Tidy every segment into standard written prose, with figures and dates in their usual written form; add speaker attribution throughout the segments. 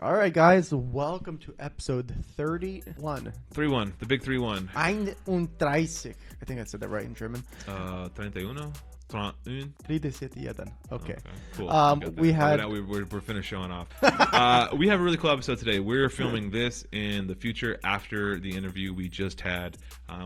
Speaker 1: All right, guys, welcome to episode 31.
Speaker 2: 3-1, the big 3-1.
Speaker 1: 31. I think I said that right in German.
Speaker 2: 31? 31?
Speaker 1: 37. Okay.
Speaker 2: Cool.
Speaker 1: We had.
Speaker 2: We're finished showing off. We have a really cool episode today. We're filming this in the future after the interview we just had.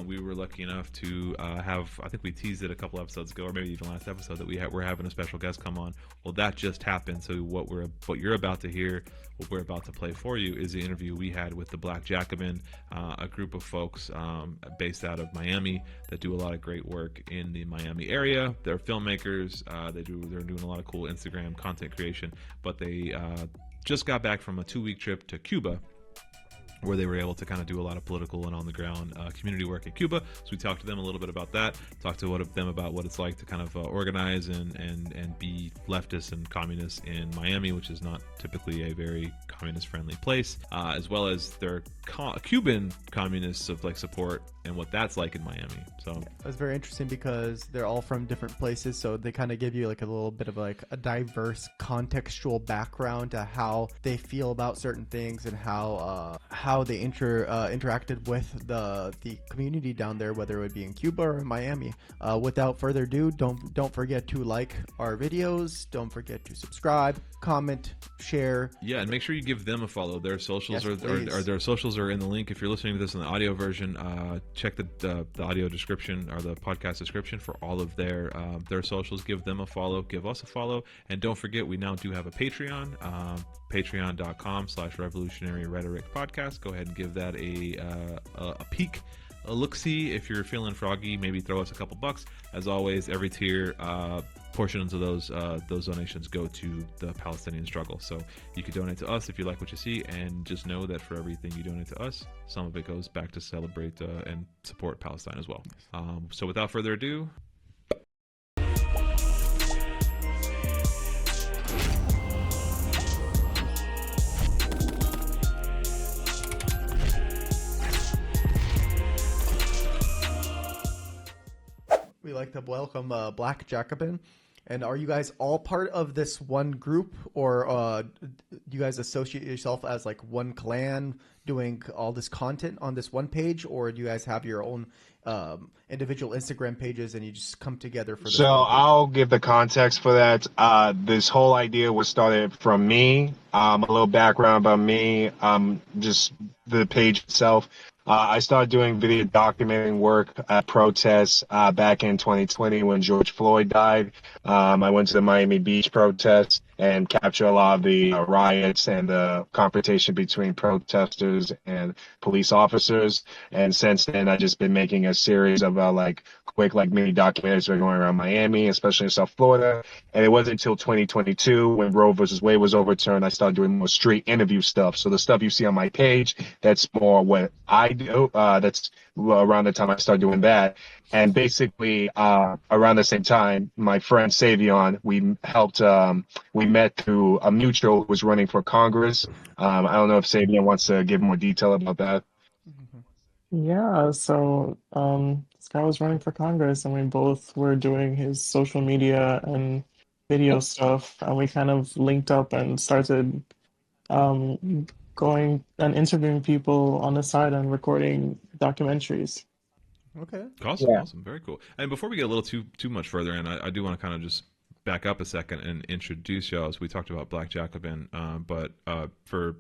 Speaker 2: We were lucky enough to have, I think we teased it a couple episodes ago, or maybe even last episode, that we're having a special guest come on. Well, that just happened. So what you're about to hear, what we're about to play for you, is the interview we had with the Black Jacobin, a group of folks based out of Miami that do a lot of great work in the Miami area. They're filmmakers. They're doing a lot of cool Instagram content creation, but they just got back from a 2-week trip to Cuba, where they were able to kind of do a lot of political and on-the-ground community work in Cuba. So we talked to them a little bit about that, talked to them about what it's like to kind of organize and be leftists and communists in Miami, which is not typically a very communist-friendly place, as well as their Cuban communists of like support and what that's like in Miami. So
Speaker 1: That's very interesting because they're all from different places, so they kind of give you like a little bit of like a diverse contextual background to how they feel about certain things and how they interacted with the community down there, whether it would be in Cuba or in Miami. Without further ado, don't forget to like our videos, don't forget to subscribe, comment, share.
Speaker 2: Yeah, and make sure you give them a follow. Their socials
Speaker 1: Yes,
Speaker 2: their socials are in the link. If you're listening to this in the audio version, check the audio description or the podcast description for all of their socials. Give them a follow, give us a follow, and don't forget we now do have a Patreon, patreon.com/revolutionary rhetoric podcast. Go ahead and give that a peek, a look-see. If you're feeling froggy, maybe throw us a couple bucks. As always, every tier, portions of those donations go to the Palestinian struggle. So you could donate to us if you like what you see, and just know that for everything you donate to us, some of it goes back to celebrate and support Palestine as well. So without further ado,
Speaker 1: We like to welcome Black Jacobin. And are you guys all part of this one group, or do you guys associate yourself as like one clan doing all this content on this one page, or do you guys have your own individual Instagram pages and you just come together for this?
Speaker 3: So I'll give the context for that. This whole idea was started from me. A little background about me, just the page itself. I started doing video documenting work at protests back in 2020 when George Floyd died. I went to the Miami Beach protests and captured a lot of the riots and the confrontation between protesters and police officers. And since then, I've just been making a series of quick mini documentaries going around Miami, especially in South Florida. And it wasn't until 2022 when Roe versus Wade was overturned, I started doing more street interview stuff. So the stuff you see on my page, that's more what I do. That's around the time I started doing that. And basically, around the same time, my friend Savion, we met through a mutual who was running for Congress. I don't know if Savion wants to give more detail about that.
Speaker 4: Yeah, so this guy was running for Congress, and we both were doing his social media and video stuff, and we kind of linked up and started going and interviewing people on the side and recording documentaries.
Speaker 1: Okay.
Speaker 2: awesome,
Speaker 3: Yeah.
Speaker 2: awesome, very cool. And before we get a little too much further in, I do want to kind of just back up a second and introduce y'all. As we talked about Black Jacobin, but for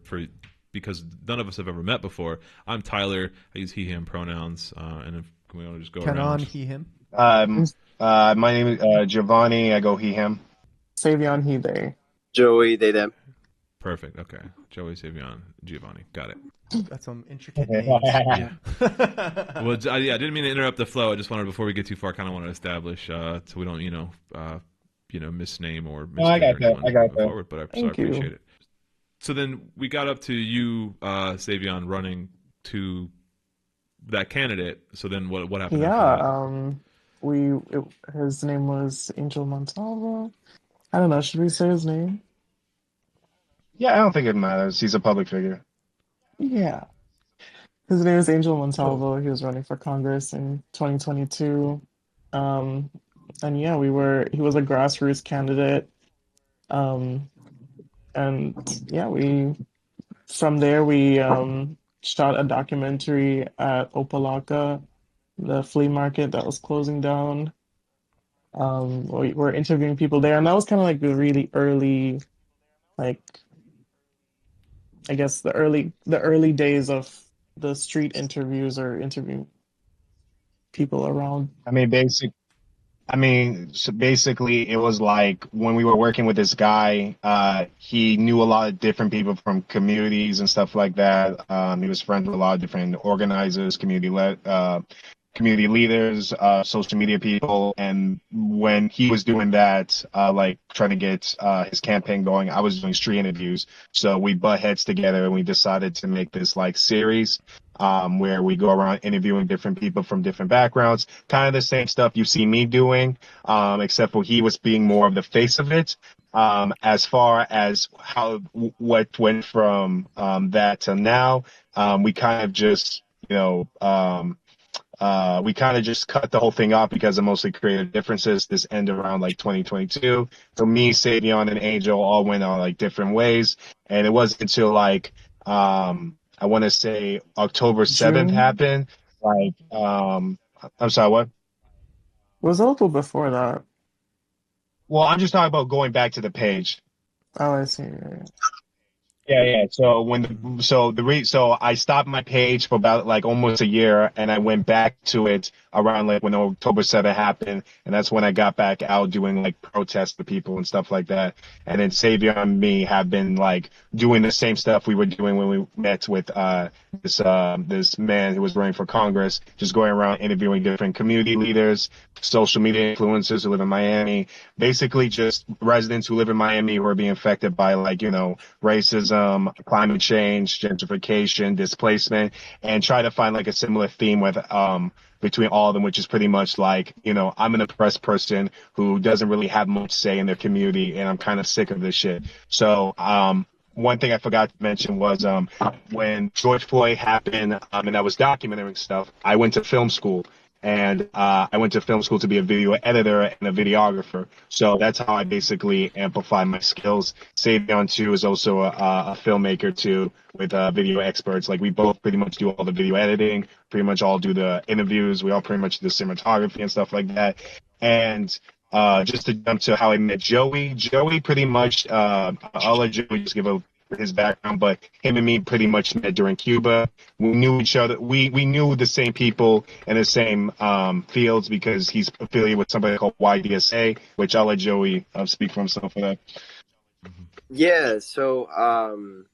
Speaker 2: because none of us have ever met before, I'm Tyler. I use he/him pronouns, and if we want to just go
Speaker 1: Canon,
Speaker 2: around.
Speaker 1: he, him.
Speaker 3: My name is Giovanni. I go he, him.
Speaker 4: Savion, he, they.
Speaker 5: Joey, they, them.
Speaker 2: Perfect. Okay. Joey, Savion, Giovanni. Got it.
Speaker 1: Got some intricate names.
Speaker 3: Yeah.
Speaker 2: Well, I didn't mean to interrupt the flow. I just wanted, before we get too far, kind of want to establish so we don't, misname or
Speaker 3: I got
Speaker 2: mislead
Speaker 3: that. I got
Speaker 2: anyone
Speaker 3: that.
Speaker 2: forward. But I
Speaker 4: Thank you.
Speaker 2: appreciate it. So then we got up to you, Savion, running to that candidate. So then what happened?
Speaker 4: Yeah,
Speaker 2: after that?
Speaker 4: His name was Angel Montalvo. I don't know, should we say his name?
Speaker 3: Yeah, I don't think it matters. He's a public figure.
Speaker 4: Yeah. His name is Angel Montalvo. He was running for Congress in 2022. And yeah, he was a grassroots candidate. And yeah, we from there, we shot a documentary at Opalaka, the flea market that was closing down. We were interviewing people there, and that was kind of like the really early, like I guess the early days of the street interviews or interviewing people around.
Speaker 3: I mean, so basically, it was like when we were working with this guy, he knew a lot of different people from communities and stuff like that. He was friends with a lot of different organizers, community leaders, social media people. And when he was doing that, like trying to get his campaign going, I was doing street interviews. So we butt heads together and we decided to make this like series where we go around interviewing different people from different backgrounds, kind of the same stuff you see me doing, except for he was being more of the face of it. As far as what went from that to now, we kind of just, we kind of just cut the whole thing off because of mostly creative differences. This end around like 2022. So me, Savion, and Angel all went on like different ways, and it wasn't until like I want to say October 7th
Speaker 4: June
Speaker 3: happened. Like I'm sorry, what?
Speaker 4: was a little before that.
Speaker 3: Well, I'm just talking about going back to the page.
Speaker 4: Oh, I see. Yeah.
Speaker 3: Yeah. So I stopped my page for about like almost a year, and I went back to it around like when October 7th happened, and that's when I got back out doing like protests for people and stuff like that. And then Xavier and me have been like doing the same stuff we were doing when we met with this man who was running for Congress, just going around interviewing different community leaders, social media influencers who live in Miami, basically just residents who live in Miami who are being affected by like racism, climate change, gentrification, displacement, and try to find like a similar theme with between all of them, which is pretty much like, I'm an oppressed person who doesn't really have much say in their community, and I'm kind of sick of this shit. So one thing I forgot to mention was when George Floyd happened, and I was documenting stuff, I went to film school. And I went to film school to be a video editor and a videographer. So that's how I basically amplify my skills. Savion, too, is also a filmmaker, too, with video experts. Like, we both pretty much do all the video editing, pretty much all do the interviews. We all pretty much do cinematography and stuff like that. And just to jump to how I met Joey pretty much, I'll let Joey just give his background, but him and me pretty much met during Cuba. We knew each other. We knew the same people in the same fields because he's affiliated with somebody called YDSA, which I'll let Joey speak for himself for that.
Speaker 5: Yeah, so I'm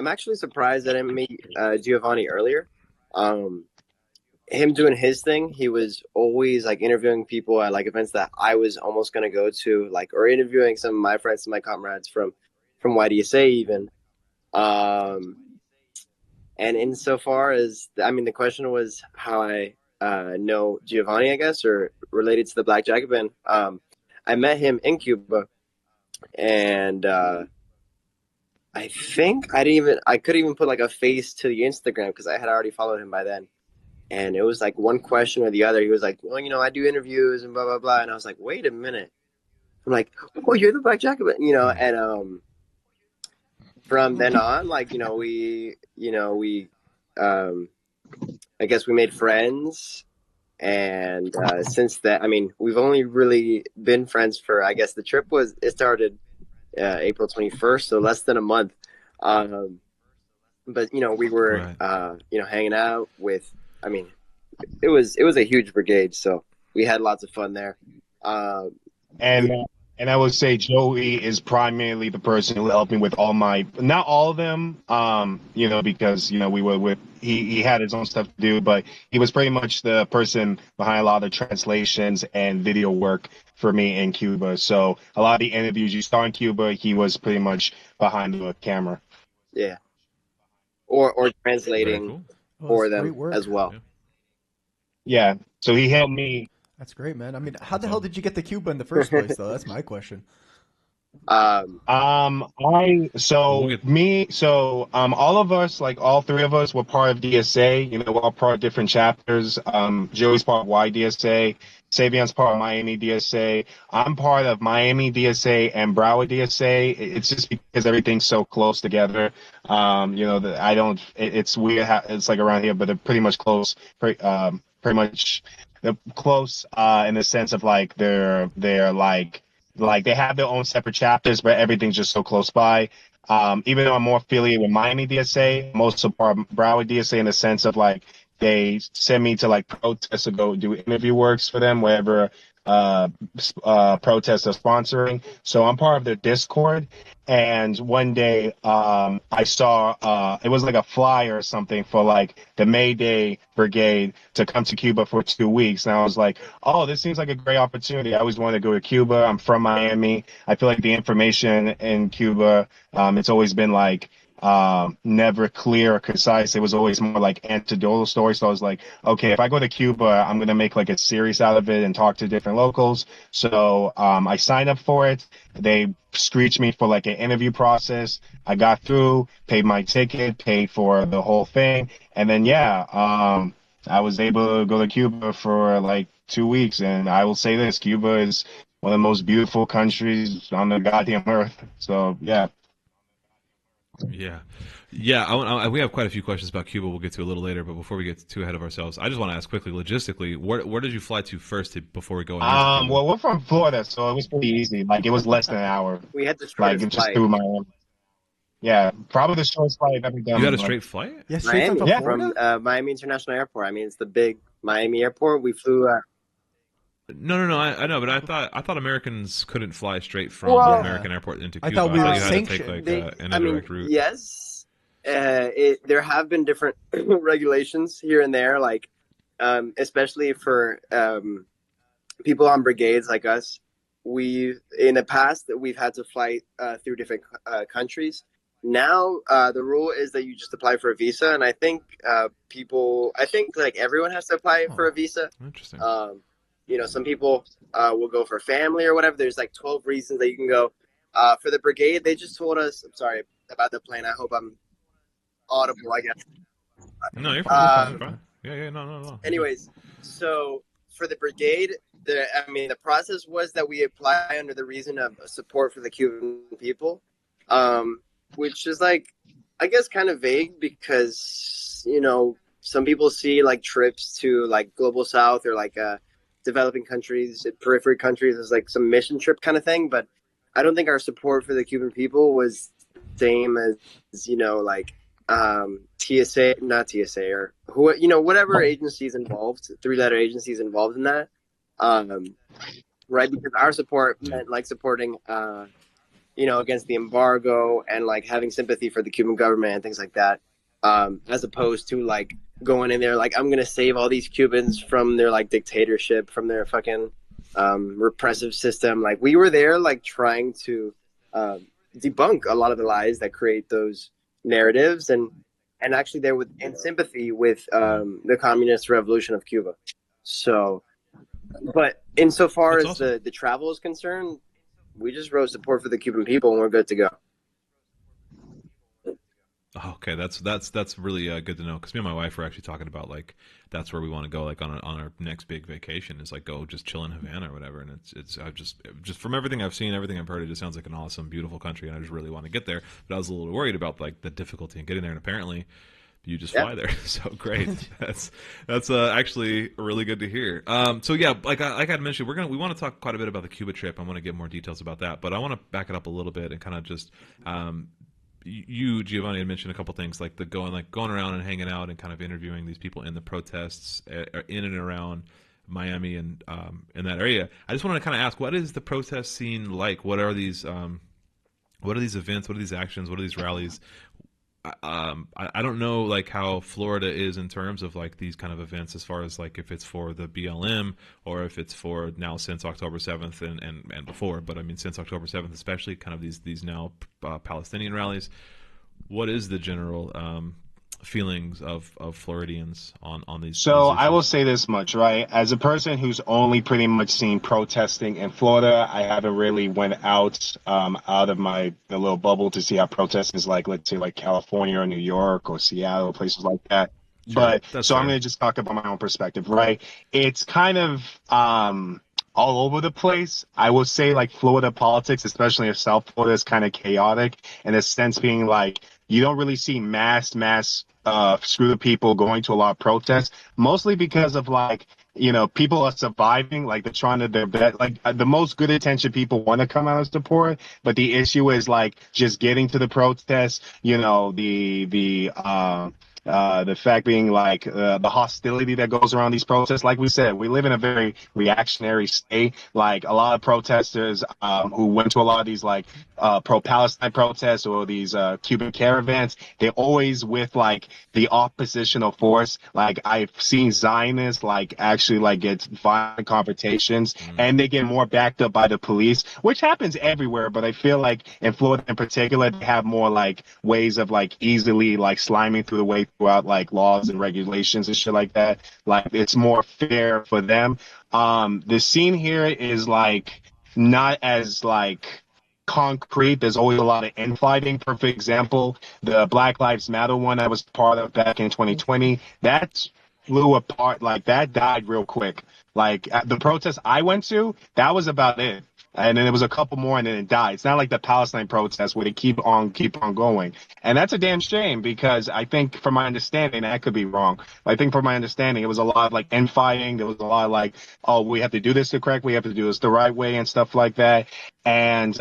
Speaker 5: actually surprised that I didn't meet Giovanni earlier. Him doing his thing, he was always like interviewing people at like events that I was almost gonna go to, like, or interviewing some of my friends and my comrades from YDSA even. And insofar as, the question was how I know Giovanni, I guess, or related to the Black Jacket Band. I met him in Cuba, and I think I could even put like a face to the Instagram because I had already followed him by then. And it was like one question or the other. He was like, well, I do interviews and blah, blah, blah. And I was like, wait a minute. I'm like, oh, you're the Black Jacket Band, and from then on, like, we I guess we made friends, and since then, we've only really been friends for, I guess the trip started April 21st, so less than a month. But we were right. Hanging out with, it was a huge brigade, so we had lots of fun there.
Speaker 3: And I would say Joey is primarily the person who helped me with not all of them, because, we were with, he had his own stuff to do, but he was pretty much the person behind a lot of the translations and video work for me in Cuba. So a lot of the interviews you saw in Cuba, he was pretty much behind the camera.
Speaker 5: Yeah. Or translating for them as well.
Speaker 3: Yeah. So he helped me.
Speaker 1: That's great, man. How the hell did you get to Cuba in the first place, though? That's my question.
Speaker 3: All of us, like all three of us, were part of DSA. We're all part of different chapters. Joey's part of YDSA. Savion's part of Miami DSA. I'm part of Miami DSA and Broward DSA. It's just because everything's so close together. I don't. It's weird. It's like around here, but they're pretty much close. Pretty much they're close in the sense of like they're like they have their own separate chapters, but everything's just so close by. Even though I'm more affiliated with Miami DSA, I'm also part of Broward DSA in the sense of like they send me to like protests to go do interview works for them wherever protests are sponsoring. So I'm part of their Discord. And one day I saw it was like a flyer or something for like the May Day Brigade to come to Cuba for 2 weeks. And I was like, oh, this seems like a great opportunity. I always wanted to go to Cuba. I'm from Miami. I feel like the information in Cuba, it's always been like never clear or concise. It was always more like anecdotal stories. So I was like, okay, if I go to Cuba, I'm going to make like a series out of it and talk to different locals. So I signed up for it. They screeched me for like an interview process. I got through, paid my ticket, paid for the whole thing. And then, I was able to go to Cuba for like 2 weeks. And I will say this, Cuba is one of the most beautiful countries on the goddamn earth. So, yeah.
Speaker 2: Yeah. We have quite a few questions about Cuba. We'll get to a little later, but before we get too ahead of ourselves, I just want to ask quickly, logistically, where did you fly to first before we go?
Speaker 3: Well, we're from Florida, so it was pretty easy. Like it was less than an hour.
Speaker 5: We had the
Speaker 3: Like
Speaker 5: shortest
Speaker 3: it just
Speaker 5: flight.
Speaker 3: through Miami. Yeah, probably the shortest flight I've ever done.
Speaker 2: You had a straight flight?
Speaker 1: Yeah, straight
Speaker 5: Miami,
Speaker 1: from Florida?
Speaker 5: from Miami International Airport. I mean, it's the big Miami airport. We flew.
Speaker 2: No. I know, but I thought Americans couldn't fly straight from
Speaker 5: Well,
Speaker 2: the American airport into
Speaker 1: I
Speaker 2: Cuba.
Speaker 1: thought we were
Speaker 2: you had to take
Speaker 1: sanctioned.
Speaker 2: like an indirect route.
Speaker 5: Yes, there have been different regulations here and there, like especially for people on brigades like us. In the past we've had to fly through different countries. Now the rule is that you just apply for a visa, and I think like everyone has to apply for a visa.
Speaker 2: Interesting.
Speaker 5: Some people will go for family or whatever. There's like 12 reasons that you can go. For the brigade, they just told us. I'm sorry about the plane. I hope I'm audible, I guess.
Speaker 2: No, you're fine. You're fine. Yeah, no.
Speaker 5: Anyways, so for the brigade, the process was that we apply under the reason of support for the Cuban people, which is like, I guess, kind of vague because, some people see like trips to like global south or like developing countries, periphery countries as like some mission trip kind of thing. But I don't think our support for the Cuban people was the same as, TSA, not TSA, or whatever agencies involved, 3-letter agencies involved in that. Right, because our support meant like supporting, against the embargo and like having sympathy for the Cuban government and things like that, as opposed to like going in there like I'm gonna save all these Cubans from their like dictatorship, from their fucking repressive system. Like we were there like trying to debunk a lot of the lies that create those narratives, and actually they're in sympathy with the communist revolution of Cuba. So, but insofar as the travel is concerned, we just wrote support for the Cuban people and we're good to go.
Speaker 2: Okay, that's really good to know, because me and my wife were actually talking about like that's where we want to go, like on our next big vacation is like go just chill in Havana or whatever. And it's I've just from everything I've seen, everything I've heard, it just sounds like an awesome, beautiful country, and I just really want to get there. But I was a little worried about like the difficulty in getting there, and apparently you just fly there. So great. That's actually really good to hear. So yeah, like I mentioned, we want to talk quite a bit about the Cuba trip. I want to get more details about that, but I want to back it up a little bit and kind of just you, Giovanni, had mentioned a couple things like the going around and hanging out and kind of interviewing these people in the protests in and around Miami and in that area. I just wanted to kind of ask, what is the protest scene like? What are these events? What are these actions? What are these rallies? I don't know like how Florida is in terms of like these kind of events, as far as like if it's for the BLM or if it's for now since October 7th and before, but I mean since October 7th especially, kind of these now Palestinian rallies. What is the general feelings of Floridians on these?
Speaker 3: So
Speaker 2: these
Speaker 3: I will say this much, right? As a person who's only pretty much seen protesting in Florida, I haven't really went out of my the little bubble to see how protesting is like, let's say like California or New York or Seattle, places like that.
Speaker 2: Sure,
Speaker 3: But
Speaker 2: that's
Speaker 3: so I'm
Speaker 2: fair.
Speaker 3: going to just talk about my own perspective, right? It's kind of all over the place. I will say, like, Florida politics, especially in South Florida, is kind of chaotic in a sense, being like you don't really see mass screw the people going to a lot of protests, mostly because of like people are surviving, like they're trying to their best. Like the most good intentioned people want to come out and support, but the issue is like just getting to the protests. The fact being like the hostility that goes around these protests. Like we said, we live in a very reactionary state. Like a lot of protesters who went to a lot of these like pro-Palestine protests or these Cuban caravans, they're always with like the oppositional force. Like I've seen Zionists like actually like get violent confrontations, and they get more backed up by the police, which happens everywhere. But I feel like in Florida in particular, they have more like ways of like easily like sliming through the way throughout like laws and regulations and shit like that. Like it's more fair for them. The scene here is like not as like concrete. There's always a lot of infighting. Perfect example, the Black Lives Matter one I was part of back in 2020. That flew apart. Like that died real quick. Like at the protest I went to, that was about it. And then there was a couple more, and then it died. It's not like the Palestine protests where they keep on going, and that's a damn shame because I think, from my understanding, I could be wrong. But I think, from my understanding, it was a lot of like infighting. There was a lot of like, oh, we have to do this the correct way, we have to do this the right way, and stuff like that. And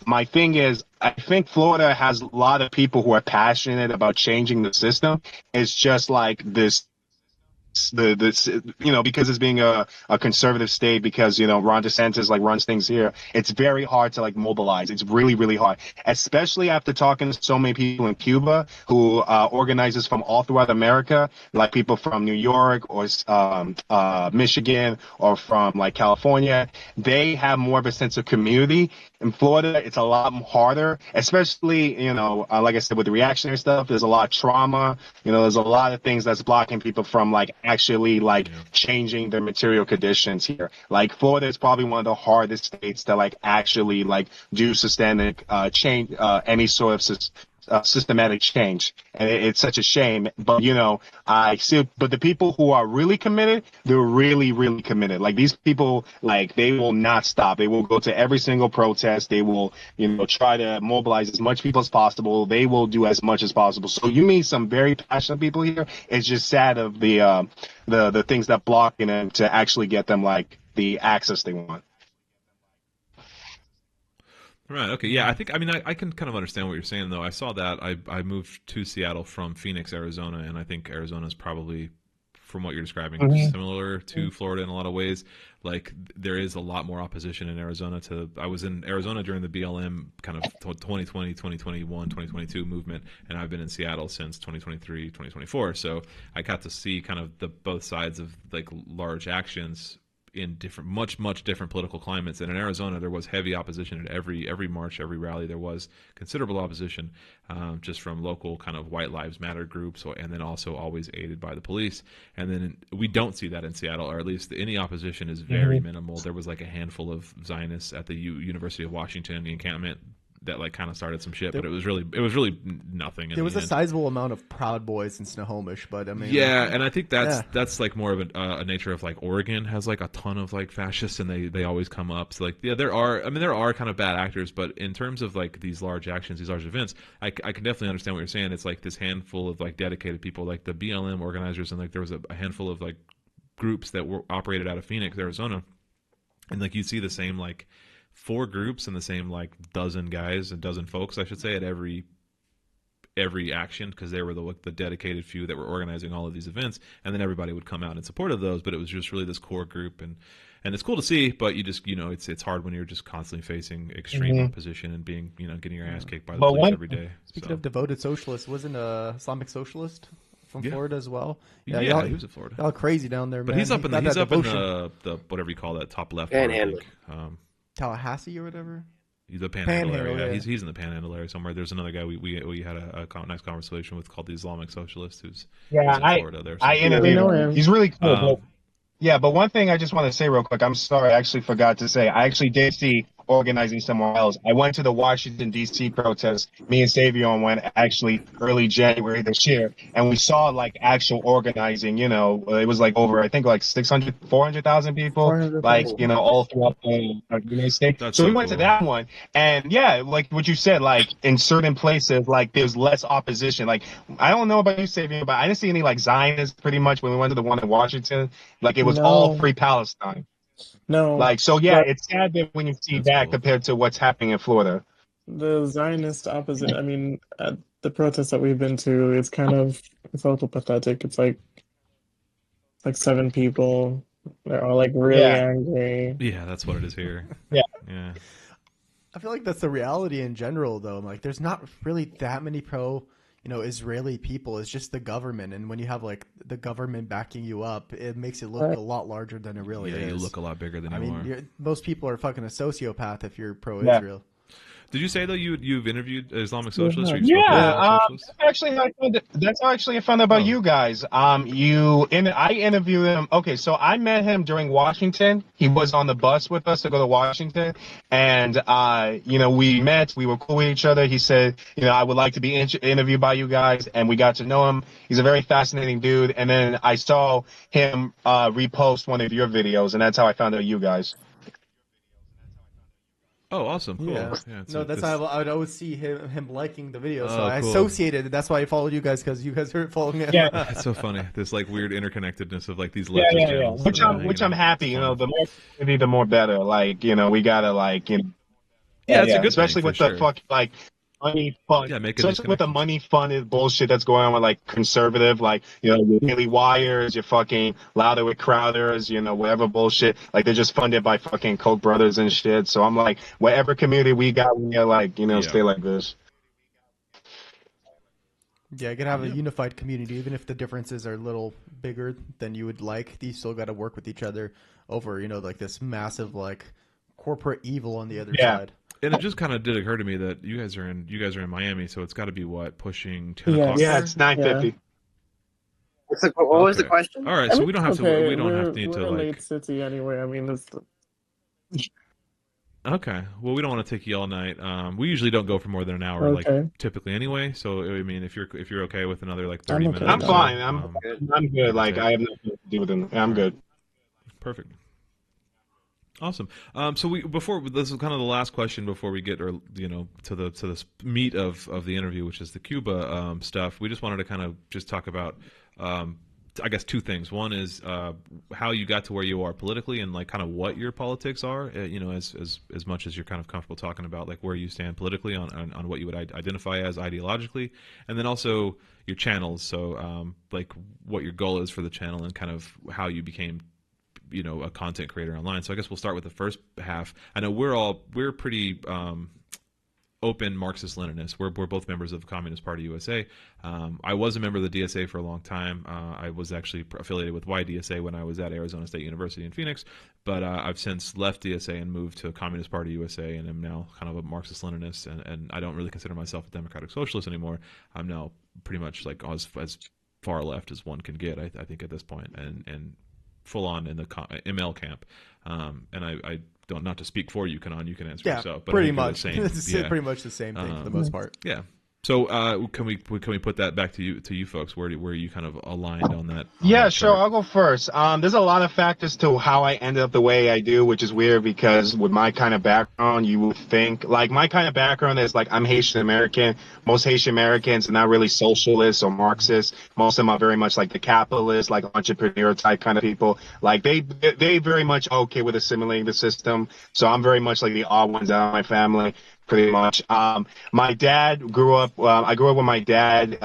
Speaker 3: my thing is, I think Florida has a lot of people who are passionate about changing the system. It's just like this because it's being a conservative state, because Ron DeSantis like runs things here, it's very hard to like mobilize. It's really, really hard, especially after talking to so many people in Cuba who organizers from all throughout America, like people from New York or Michigan or from like California. They have more of a sense of community. In Florida, it's a lot harder, especially like I said, with the reactionary stuff. There's a lot of trauma. There's a lot of things that's blocking people from like actually like changing their material conditions here. Like Florida is probably one of the hardest states to like actually like do systemic change, any sort of systematic change, and it's such a shame. But I see. But the people who are really committed, they're really, really committed. Like these people, like they will not stop. They will go to every single protest. They will, try to mobilize as much people as possible. They will do as much as possible. So you meet some very passionate people here. It's just sad of the things that block them to actually get them like the access they want.
Speaker 2: Right. Okay. Yeah. I can kind of understand what you're saying, though. I saw that. I moved to Seattle from Phoenix, Arizona, and I think Arizona is probably, from what you're describing, similar to Florida in a lot of ways. Like there is a lot more opposition in Arizona I was in Arizona during the BLM kind of 2020, 2021, 2022 movement, and I've been in Seattle since 2023, 2024. So I got to see kind of the both sides of like large actions in different, much different political climates. And in Arizona, there was heavy opposition at every march, every rally. There was considerable opposition, just from local kind of White Lives Matter groups, and then also always aided by the police. And then we don't see that in Seattle, or at least any opposition is very minimal. There was like a handful of Zionists at the University of Washington, the encampment, that like kind of started some shit, but it was really nothing.
Speaker 1: There was a sizable amount of Proud Boys in Snohomish, but I mean,
Speaker 2: yeah, and I think that's like more of a nature of like Oregon has like a ton of like fascists, and they always come up. So like there are kind of bad actors, but in terms of like these large actions, these large events, I can definitely understand what you're saying. It's like this handful of like dedicated people, like the BLM organizers, and like there was a handful of like groups that were operated out of Phoenix, Arizona, and like you see the same like 4 groups and the same like dozen folks, I should say, at every action, because they were the dedicated few that were organizing all of these events, and then everybody would come out in support of those. But it was just really this core group, and it's cool to see. But you just it's hard when you're just constantly facing extreme opposition and being getting your ass kicked by the police every day.
Speaker 1: Speaking of devoted socialists, wasn't a Islamic socialist from Florida as well?
Speaker 2: Yeah, he was in Florida.
Speaker 1: All crazy down there,
Speaker 2: but
Speaker 1: man.
Speaker 2: He's up in the whatever you call that top left.
Speaker 5: Panhandle.
Speaker 1: Tallahassee or whatever.
Speaker 2: The Panhandle area. Yeah. He's in the Panhandle area somewhere. There's another guy we had a nice conversation with called the Islamic Socialist, who's in Florida. There, so.
Speaker 3: I interviewed him. He's really cool. But one thing I just want to say real quick. I'm sorry, I actually forgot to say. I actually did see organizing somewhere else. I went to the Washington D.C. protest. Me and Savion went actually early January this year, and we saw like actual organizing. You know, it was like over I think like 600, 400,000 people,
Speaker 4: 400,000.
Speaker 3: like all throughout the United States.
Speaker 2: That's
Speaker 3: So we
Speaker 2: so
Speaker 3: went to
Speaker 2: cool.
Speaker 3: that one, and yeah, like what you said, like in certain places, like there's less opposition. Like I don't know about you, Savion, but I didn't see any like Zionists pretty much when we went to the one in Washington. Like it was all
Speaker 4: No,
Speaker 3: free Palestine.
Speaker 4: no.
Speaker 3: Like, so yeah,
Speaker 4: The
Speaker 3: it's sad that when you see
Speaker 2: That's
Speaker 3: that
Speaker 2: cool.
Speaker 3: compared to what's happening in Florida.
Speaker 4: the Zionist opposite. I mean, at the protests that we've been to, it's a little pathetic. It's like 7 people. They're all like really
Speaker 3: Yeah,
Speaker 4: angry.
Speaker 2: Yeah, that's what it is here.
Speaker 3: yeah,
Speaker 2: Yeah.
Speaker 1: I feel like that's the reality in general, though. Like, there's not really that many Israeli people. It's just the government, and when you have like the government backing you up, it makes it look
Speaker 4: Right.
Speaker 1: a lot larger than it really
Speaker 2: Yeah,
Speaker 1: is.
Speaker 2: you look a lot bigger than
Speaker 1: I
Speaker 2: you
Speaker 1: mean,
Speaker 2: are.
Speaker 1: most people are fucking a sociopath if you're
Speaker 3: yeah.
Speaker 1: pro-Israel.
Speaker 2: Did you say though you've interviewed Islamic
Speaker 4: Yeah,
Speaker 2: socialists, or you've spoken to
Speaker 3: Yeah,
Speaker 2: Islamic socialists?
Speaker 3: that's actually how I found it. That's how actually I found out about
Speaker 2: Oh,
Speaker 3: you guys. I interviewed him. Okay, so I met him during Washington. He was on the bus with us to go to Washington, and we met. We were cool with each other. He said, I would like to be interviewed by you guys, and we got to know him. He's a very fascinating dude. And then I saw him repost one of your videos, and that's how I found out you guys.
Speaker 2: oh, awesome, cool.
Speaker 1: Yeah.
Speaker 2: Yeah, it's
Speaker 1: No,
Speaker 2: like
Speaker 1: that's
Speaker 2: this.
Speaker 1: how I would always see him liking the video. So
Speaker 2: Oh,
Speaker 1: I
Speaker 2: cool.
Speaker 1: associated it. That's why I followed you guys, because you guys are following him.
Speaker 3: Yeah.
Speaker 2: It's so funny. This like weird interconnectedness of like these
Speaker 3: Yeah,
Speaker 2: leftist
Speaker 3: yeah, yeah.
Speaker 2: channels.
Speaker 3: Which
Speaker 2: that are
Speaker 3: I'm,
Speaker 2: hanging
Speaker 3: which I'm
Speaker 2: out.
Speaker 3: happy.
Speaker 2: It's fun.
Speaker 3: The more community, the more better. Like, we gotta like,
Speaker 2: Yeah,
Speaker 3: yeah,
Speaker 2: it's a
Speaker 3: yeah.
Speaker 2: good
Speaker 3: Especially
Speaker 2: thing for
Speaker 3: with the
Speaker 2: sure.
Speaker 3: fucking like money fund,
Speaker 2: Yeah, making these
Speaker 3: especially with the
Speaker 2: connections.
Speaker 3: money funded bullshit that's going on with like conservative, like your Daily Wires, your fucking Louder with Crowders, whatever bullshit. Like they're just funded by fucking Koch brothers and shit. So I'm like, whatever community we got, we gotta like,
Speaker 2: Yeah.
Speaker 3: stay like this.
Speaker 1: Yeah, you gotta have a
Speaker 2: Yeah.
Speaker 1: unified community, even if the differences are a little bigger than you would like. You still gotta work with each other over, like this massive like corporate evil on the other
Speaker 3: Yeah.
Speaker 1: side.
Speaker 2: And it just kind of did occur to me that you guys are in Miami, so it's got to be what, pushing 10
Speaker 4: Yes.
Speaker 2: o'clock
Speaker 3: Yeah,
Speaker 2: there?
Speaker 3: it's 9:50.
Speaker 5: What was the
Speaker 2: Okay.
Speaker 5: question?
Speaker 2: All right,
Speaker 4: I
Speaker 2: so
Speaker 4: mean,
Speaker 2: we don't have
Speaker 4: it's
Speaker 2: to
Speaker 4: okay.
Speaker 2: we don't have
Speaker 4: We're
Speaker 2: to
Speaker 4: a
Speaker 2: like.
Speaker 4: late city anyway. I mean,
Speaker 2: Okay, well, we don't want to take you all night. We usually don't go for more than an hour, like
Speaker 4: okay.
Speaker 2: typically anyway. So I mean, if you're okay with another like
Speaker 4: I'm
Speaker 2: 30
Speaker 4: okay
Speaker 2: minutes,
Speaker 4: with
Speaker 3: I'm
Speaker 2: or
Speaker 4: that.
Speaker 2: so,
Speaker 3: fine. I'm
Speaker 2: give
Speaker 3: good.
Speaker 2: or
Speaker 3: Like
Speaker 2: take.
Speaker 3: I have nothing to do with them. I'm
Speaker 2: All right.
Speaker 3: good.
Speaker 2: Perfect. Awesome. So this is kind of the last question before we get, to the meat of the interview, which is the Cuba stuff. We just wanted to kind of just talk about, I guess, two things. One is how you got to where you are politically, and like kind of what your politics are. As much as you're kind of comfortable talking about like where you stand politically on what you would identify as ideologically, and then also your channels. So like what your goal is for the channel, and kind of how you became a content creator online. So I guess we'll start with the first half. I know we're pretty open Marxist-Leninists. We're both members of the Communist Party USA. I was a member of the DSA for a long time. I was actually affiliated with YDSA when I was at Arizona State University in Phoenix, but I've since left DSA and moved to Communist Party USA, and am now kind of a Marxist-Leninist, and I don't really consider myself a democratic socialist anymore. I'm now pretty much like as far left as one can get, I think, at this point, and full on in the ML camp. And I don't, not to speak for you, Kanan, you can answer
Speaker 1: Yeah,
Speaker 2: yourself. But
Speaker 1: pretty
Speaker 2: I think they're
Speaker 1: much.
Speaker 2: the same.
Speaker 1: It's
Speaker 2: Yeah.
Speaker 1: pretty much the same thing for the
Speaker 2: Um,
Speaker 1: most part.
Speaker 2: Yeah. So can we put that back to you folks? Where you kind of aligned on that?
Speaker 3: Yeah, sure.
Speaker 2: chart?
Speaker 3: I'll go first. There's a lot of factors to how I ended up the way I do, which is weird because with my kind of background, you would think like my kind of background is like I'm Haitian American. Most Haitian Americans are not really socialists or Marxists. Most of them are very much like the capitalist, like entrepreneur type kind of people. Like they very much okay with assimilating the system. So I'm very much like the odd ones out of my family. Pretty much. My dad grew up. I grew up with my dad,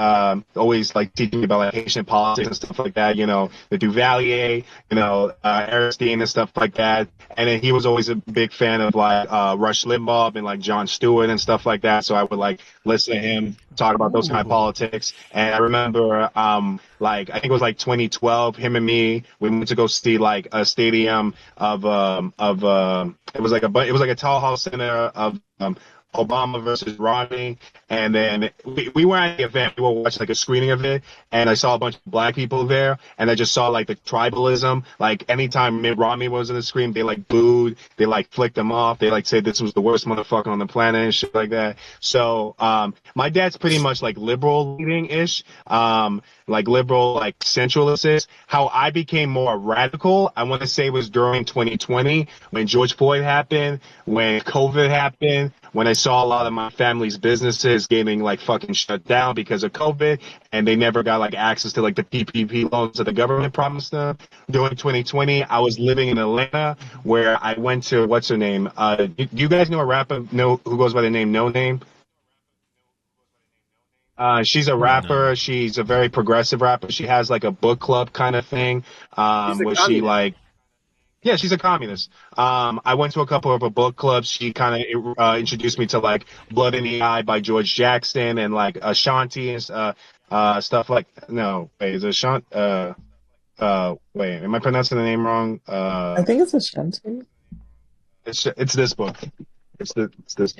Speaker 3: always like teaching me about like Haitian politics and stuff like that. The Duvalier, Aristide and stuff like that. And then he was always a big fan of like Rush Limbaugh and like Jon Stewart and stuff like that. So I would like listen to him talk about those kind of
Speaker 1: Ooh.
Speaker 3: politics. And I remember, like I think it was like 2012, him and me, we went to go see like a stadium of it was like a tall house center of Obama versus Romney, and then we were at the event. We were watching like a screening of it, and I saw a bunch of black people there, and I just saw like the tribalism. Like anytime Mitt Romney was in the screen, they like booed, they like flicked him off, they like said this was the worst motherfucker on the planet and shit like that. So my dad's pretty much like liberal leaning ish, like liberal, like centralist. How I became more radical, I want to say, was during 2020 when George Floyd happened, when COVID happened, when I saw a lot of my family's businesses getting like fucking shut down because of COVID, and they never got like access to like the PPP loans that the government promised them. During 2020, I was living in Atlanta where I went to, what's her name? Do you guys know a rapper who goes by the name No Name? She's a
Speaker 4: No.
Speaker 3: rapper.
Speaker 2: No.
Speaker 3: She's a very progressive rapper. She has like a book club kind of thing,
Speaker 5: She's a
Speaker 3: where she
Speaker 5: communist.
Speaker 3: like, yeah, she's a communist. I went to a couple of her book clubs. She kind of introduced me to like Blood in the Eye by George Jackson and like Ashanti and stuff like. No, wait, is it Ashanti? Wait, am I pronouncing the name wrong?
Speaker 4: I think it's Ashanti.
Speaker 3: It's this book. It's this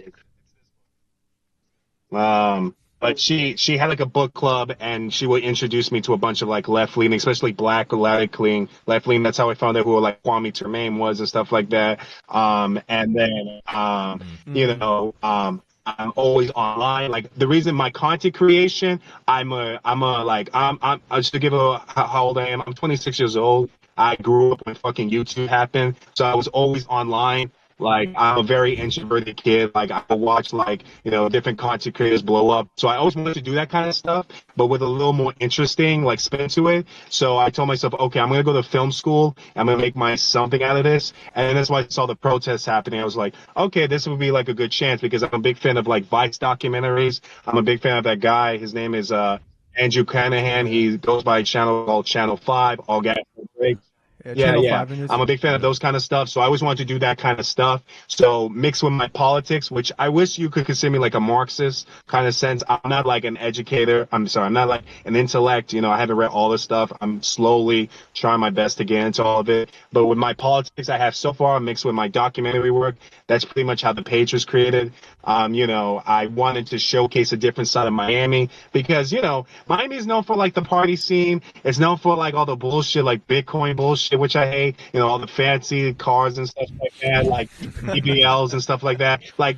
Speaker 3: book. But she had like a book club, and she would introduce me to a bunch of like left leaning, especially black left leaning. That's how I found out who like Kwame Tremaine was and stuff like that. And then you know, I'm always online. Like the reason my content creation, I'm just to give a how old I am. I'm 26 years old. I grew up when fucking YouTube happened, so I was always online. Like I'm a very introverted kid. Like I watch like different content creators blow up. So I always wanted to do that kind of stuff, but with a little more interesting like spin to it. So I told myself, okay, I'm gonna go to film school. I'm gonna make my something out of this. And then that's why I saw the protests happening. I was like, okay, this would be like a good chance because I'm a big fan of like Vice documentaries. I'm a big fan of that guy. His name is Andrew Canahan. He goes by a channel called Channel 5. All gas. Yeah,
Speaker 1: Channel
Speaker 3: yeah.
Speaker 1: 5 in
Speaker 3: I'm a big fan of those kind of stuff. So I always wanted to do that kind of stuff. So mixed with my politics, which I wish you could consider me like a Marxist kind of sense. I'm not like an educator. I'm sorry. I'm not like an intellect. I haven't read all this stuff. I'm slowly trying my best to get into all of it. But with my politics I have so far mixed with my documentary work, that's pretty much how the page was created. I wanted to showcase a different side of Miami because, Miami is known for like the party scene. It's known for like all the bullshit, like Bitcoin bullshit, which I hate, all the fancy cars and stuff like that, like BBLs and stuff like that. Like,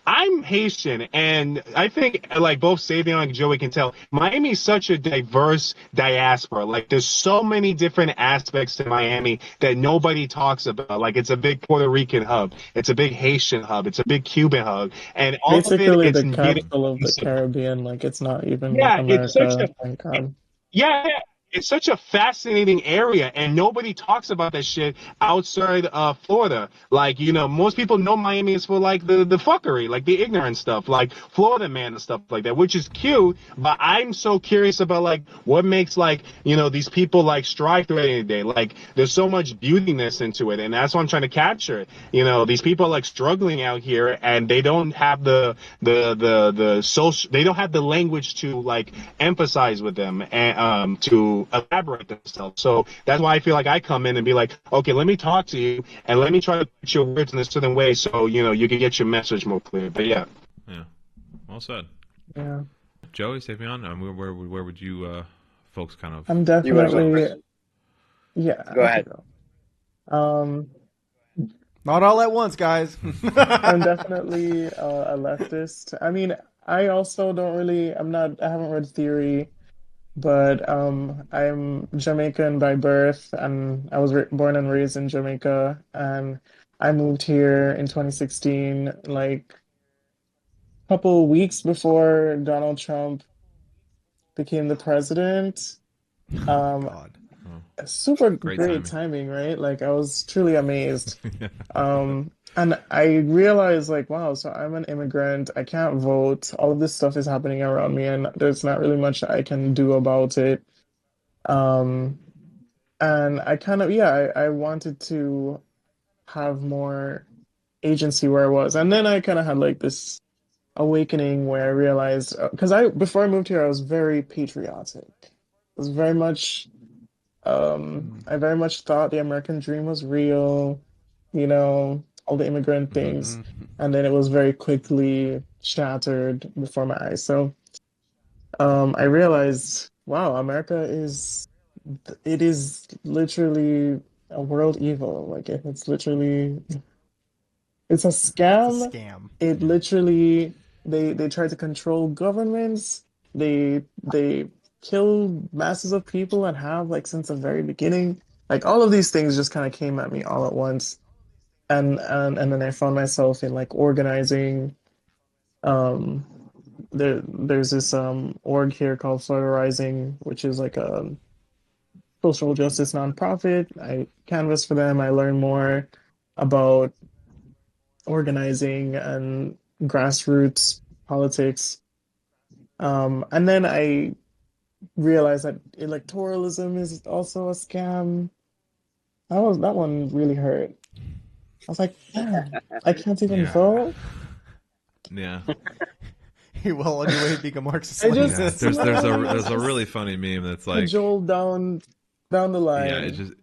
Speaker 3: I'm Haitian, and I think like both Savion and Joey can tell, Miami is such a diverse diaspora. Like there's so many different aspects to Miami that nobody talks about. Like it's a big Puerto Rican hub. It's a big Haitian hub. It's a big Cuban hub. And all
Speaker 4: Basically,
Speaker 3: of it,
Speaker 4: the
Speaker 3: it's getting,
Speaker 4: capital of the Caribbean. Like it's not even
Speaker 3: yeah, it's such
Speaker 4: America.
Speaker 3: a
Speaker 4: Thank God.
Speaker 3: yeah, yeah. It's such a fascinating area, and nobody talks about that shit outside of Florida. Like, most people know Miami is for like the fuckery, like the ignorant stuff, like Florida man and stuff like that, which is cute. But I'm so curious about like what makes like these people like strive through it any day. Like, there's so much beautiness into it, and that's what I'm trying to capture. These people are like struggling out here, and they don't have the social, they don't have the language to like emphasize with them and to elaborate themselves. So that's why I feel like I come in and be like, okay, let me talk to you and let me try to put your words in a certain way so you can get your message more clear. But yeah.
Speaker 2: Well said.
Speaker 4: Yeah,
Speaker 2: Joey, Savion, where would you folks kind of?
Speaker 4: I'm
Speaker 5: You want to go
Speaker 4: definitely.
Speaker 5: first?
Speaker 4: Yeah,
Speaker 5: Go
Speaker 4: I
Speaker 5: ahead.
Speaker 4: could go.
Speaker 1: Not all at once, guys.
Speaker 4: I'm definitely a leftist. I mean, I also don't really. I haven't read Theory, but I'm Jamaican by birth, and I was born and raised in Jamaica, and I moved here in 2016, like a couple weeks before Donald Trump became the president.
Speaker 1: God.
Speaker 4: Super
Speaker 2: Great
Speaker 4: great timing, right? Like I was truly amazed.
Speaker 2: Yeah.
Speaker 4: And I realized like, wow, so I'm an immigrant. I can't vote. All of this stuff is happening around me, and there's not really much I can do about it. Um, and I kind of, yeah, I wanted to have more agency where I was. And then I kind of had like this awakening where I realized, because before I moved here, I was very patriotic. I was very much, I very much thought the American dream was real, you know, all the immigrant things,
Speaker 1: Mhm.
Speaker 4: and then it was very quickly shattered before my eyes. So I realized, wow, America is it is literally a world evil. Like it's literally it's a
Speaker 1: It's a
Speaker 4: scam.
Speaker 1: scam.
Speaker 4: It literally they try to control governments. They kill masses of people and have like since the very beginning. Like all of these things just kind of came at me all at once. And then I found myself in like organizing. Um, there's this org here called Florida Rising, which is like a social justice nonprofit. I canvass for them. I learn more about organizing and grassroots politics. And then I realized that electoralism is also a scam. That one really hurt. I was like, damn, I can't even
Speaker 2: Yeah.
Speaker 4: vote.
Speaker 2: Yeah.
Speaker 1: You're well on your way to being a Marxist
Speaker 4: I just
Speaker 2: Yeah.
Speaker 1: Leninist.
Speaker 2: There's a really funny meme that's like,
Speaker 4: cajole down the
Speaker 2: yeah,
Speaker 4: line.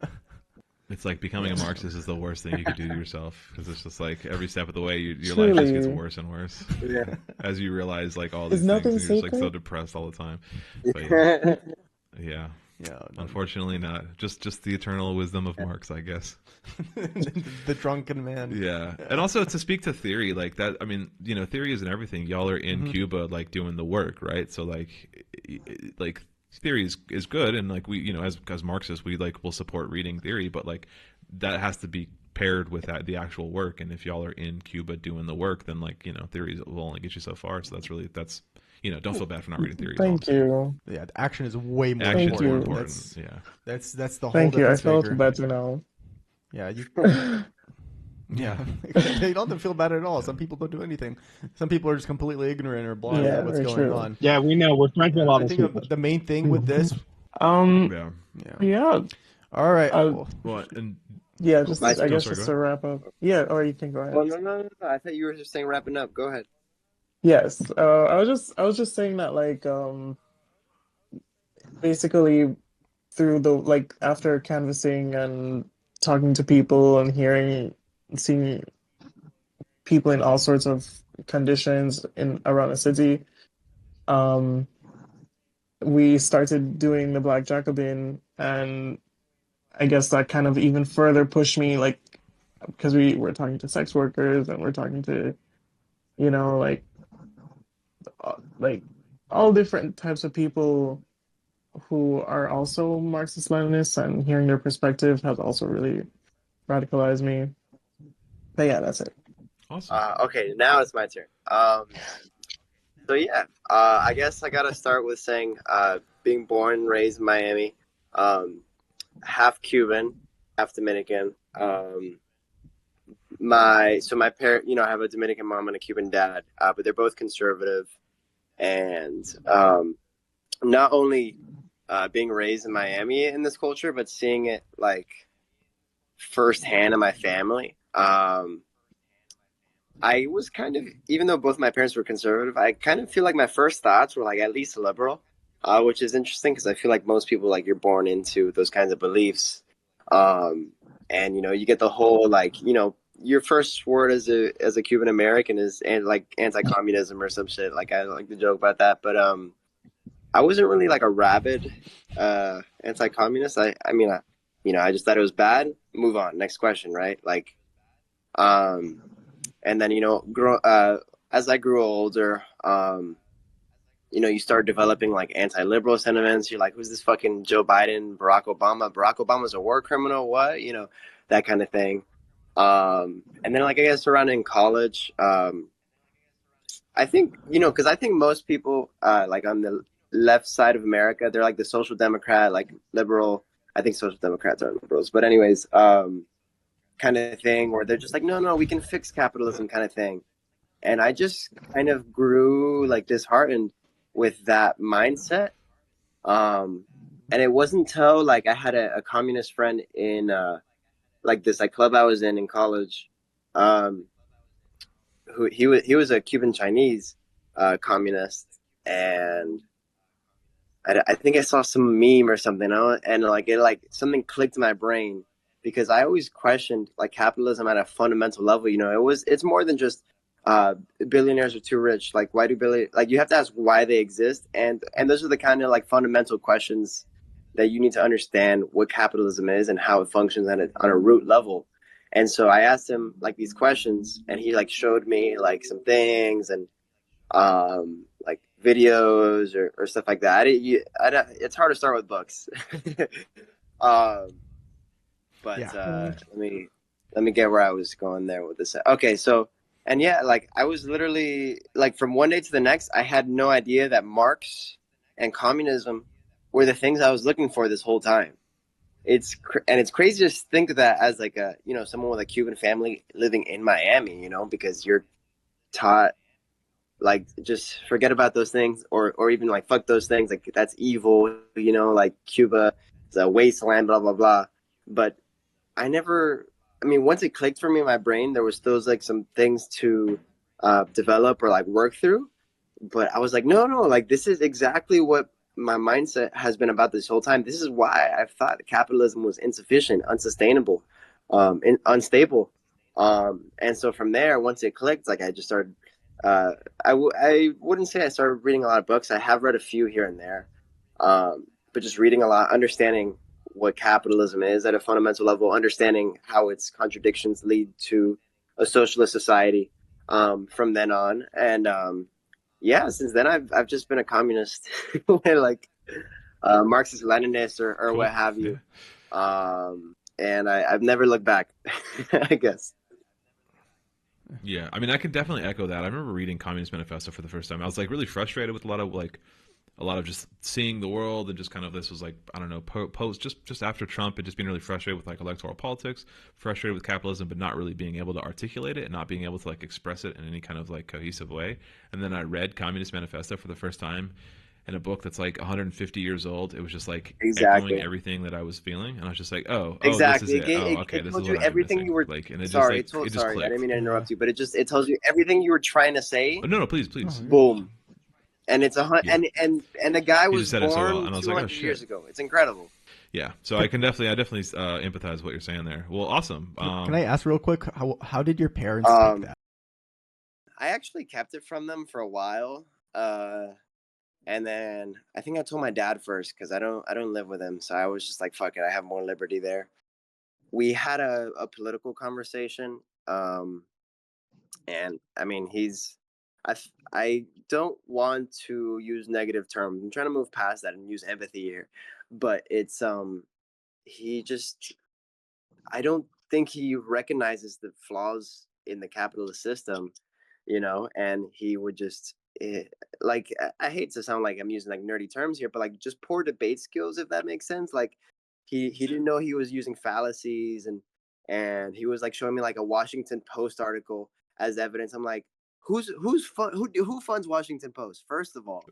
Speaker 2: it's like becoming a Marxist is the worst thing you could do to yourself because it's just like every step of the way your life just gets
Speaker 4: Truly.
Speaker 2: worse and worse
Speaker 5: Yeah.
Speaker 2: as you realize like all
Speaker 4: Is
Speaker 2: these things
Speaker 4: nothing
Speaker 2: and you're just like so
Speaker 4: sacred?
Speaker 2: depressed all the time. But yeah, yeah.
Speaker 1: Yeah, no.
Speaker 2: Unfortunately, not just the eternal wisdom of Marx, I guess.
Speaker 1: The drunken man.
Speaker 2: Yeah, and also to speak to theory like that. I mean, you know, theory isn't everything. Y'all are in Cuba, like doing the work, right? So like theory is good, and like we, you know, as Marxists, we like will support reading theory, but like that has to be paired with the actual work. And if y'all are in Cuba doing the work, then like, you know, theories will only get you so far. So that's you know, don't feel bad for not reading theory. is all I'm
Speaker 4: Thank
Speaker 2: saying.
Speaker 4: you.
Speaker 1: Yeah, the action is way more
Speaker 2: Action is
Speaker 4: Thank
Speaker 2: more
Speaker 4: you.
Speaker 2: important.
Speaker 1: That's
Speaker 2: Yeah.
Speaker 1: that's the whole
Speaker 4: Thank you. I
Speaker 1: difference
Speaker 4: felt
Speaker 1: maker.
Speaker 4: better now.
Speaker 1: Yeah, you. Yeah, they don't feel bad at all. Some people don't do anything. Some people are just completely ignorant or blind
Speaker 4: Yeah,
Speaker 1: to what's
Speaker 4: very
Speaker 1: going
Speaker 4: true.
Speaker 1: on.
Speaker 3: Yeah, we know. We're friends with a lot
Speaker 1: I
Speaker 3: of
Speaker 1: think
Speaker 3: people.
Speaker 1: the main thing with this.
Speaker 4: Um,
Speaker 2: Yeah.
Speaker 1: Yeah.
Speaker 4: yeah,
Speaker 1: All right.
Speaker 4: uh,
Speaker 2: Well, and
Speaker 4: yeah.
Speaker 5: My
Speaker 4: Just I
Speaker 5: turn.
Speaker 4: guess
Speaker 2: sorry,
Speaker 4: just
Speaker 2: go
Speaker 4: to wrap up. Yeah, or you can go
Speaker 5: Oh
Speaker 4: ahead.
Speaker 5: no! I thought you were just saying wrapping up. Go ahead.
Speaker 4: Yes. I was just saying that like basically through the like after canvassing and talking to people and seeing people in all sorts of conditions in around the city, um, we started doing the Black Jacobin, and I guess that kind of even further pushed me, like, because we were talking to sex workers and we're talking to, you know, like all different types of people who are also Marxist Leninists, and hearing their perspective has also really radicalized me. But yeah, that's it.
Speaker 2: awesome.
Speaker 5: Okay, now it's my turn. So yeah, I guess I gotta start with saying, being born and raised in Miami, half Cuban, half Dominican. My parent, I have a Dominican mom and a Cuban dad, but they're both conservative, and not only being raised in Miami in this culture, but seeing it like firsthand in my family. I was kind of, even though both my parents were conservative, I kind of feel like my first thoughts were like at least liberal, which is interesting because I feel like most people, like, you're born into those kinds of beliefs, and you get the whole, like, your first word as a Cuban American is like anti-communism or some shit. Like, I like to joke about that, but I wasn't really like a rabid anti-communist. I just thought it was bad. Move on. Next question, right? Like, and then as I grew older, you start developing like anti-liberal sentiments. You're like, who's this fucking Joe Biden, Barack Obama? Barack Obama's a war criminal. What? That kind of thing. And then, like, I guess around in college, I think, because I think most people, like on the left side of America, they're like the social democrat, like liberal. I think social democrats are liberals, but anyways, kind of thing where they're just like, no, we can fix capitalism, kind of thing. And I just kind of grew like disheartened with that mindset. And it wasn't until like I had a communist friend in like this like club I was in college, who he was a Cuban Chinese communist, and I think I saw some meme or something, and like it like something clicked in my brain, because I always questioned like capitalism at a fundamental level. It's more than just billionaires are too rich. Like, why do you have to ask why they exist, and those are the kind of like fundamental questions that you need to understand what capitalism is and how it functions on a root level. And so I asked him like these questions, and he like showed me like some things and like videos or stuff like that. It's hard to start with books. um, but
Speaker 1: Yeah.
Speaker 5: let me get where I was going there with this. Okay, so and yeah, like I was literally like from one day to the next, I had no idea that Marx and communism were the things I was looking for this whole time. It's crazy to think of that as like someone with a Cuban family living in Miami, because you're taught like just forget about those things or even like fuck those things, like that's evil, like Cuba is a wasteland, blah blah blah. But once it clicked for me in my brain, there was still like some things to develop or like work through. But I was like, no, like this is exactly what my mindset has been about this whole time. This is why I've thought capitalism was insufficient, unsustainable, unstable. And so from there, once it clicked, like I just started. I wouldn't say I started reading a lot of books. I have read a few here and there, but just reading a lot, understanding what capitalism is at a fundamental level, understanding how its contradictions lead to a socialist society. From then on, and yeah, since then I've just been a communist, like Marxist Leninist or
Speaker 2: Cool.
Speaker 5: what have you. And I've never looked back. I guess.
Speaker 2: Yeah, I mean, I can definitely echo that. I remember reading Communist Manifesto for the first time. I was like really frustrated with a lot of just seeing the world, and just kind of, this was like, I don't know, post just after Trump, and just being really frustrated with like electoral politics, frustrated with capitalism, but not really being able to articulate it and not being able to like express it in any kind of like cohesive way. And then I read Communist Manifesto for the first time in a book that's like 150 years old. It was just like
Speaker 5: Exactly.
Speaker 2: echoing everything that I was feeling, and I was just like, oh,
Speaker 5: Exactly.
Speaker 2: this is it. Oh, okay, this
Speaker 5: told
Speaker 2: is
Speaker 5: you
Speaker 2: what I'm
Speaker 5: everything
Speaker 2: missing.
Speaker 5: you were.
Speaker 2: Like, and it
Speaker 5: Sorry,
Speaker 2: just like, it just
Speaker 5: sorry. I didn't
Speaker 2: clicked.
Speaker 5: mean to interrupt you, but it tells you everything you were trying to say.
Speaker 2: Oh, no, please.
Speaker 1: Oh,
Speaker 5: Boom. And it's
Speaker 2: Yeah.
Speaker 5: and the guy
Speaker 2: He
Speaker 5: was
Speaker 2: just said it so well,
Speaker 5: born
Speaker 2: and I was like,
Speaker 5: 200
Speaker 2: oh, shit.
Speaker 5: years ago. It's incredible.
Speaker 2: Yeah, so I definitely empathize with what you're saying there. Well, awesome.
Speaker 1: Can I ask real quick, how did your parents take that?
Speaker 5: I actually kept it from them for a while, and then I think I told my dad first because I don't live with him, so I was just like, fuck it, I have more liberty there. We had a political conversation, and I mean I don't want to use negative terms. I'm trying to move past that and use empathy here, but it's he just I don't think he recognizes the flaws in the capitalist system, and he would just like I hate to sound like I'm using like nerdy terms here, but like just poor debate skills, if that makes sense. Like he didn't know he was using fallacies, and he was like showing me like a Washington Post article as evidence. I'm like, who funds Washington Post? First of all,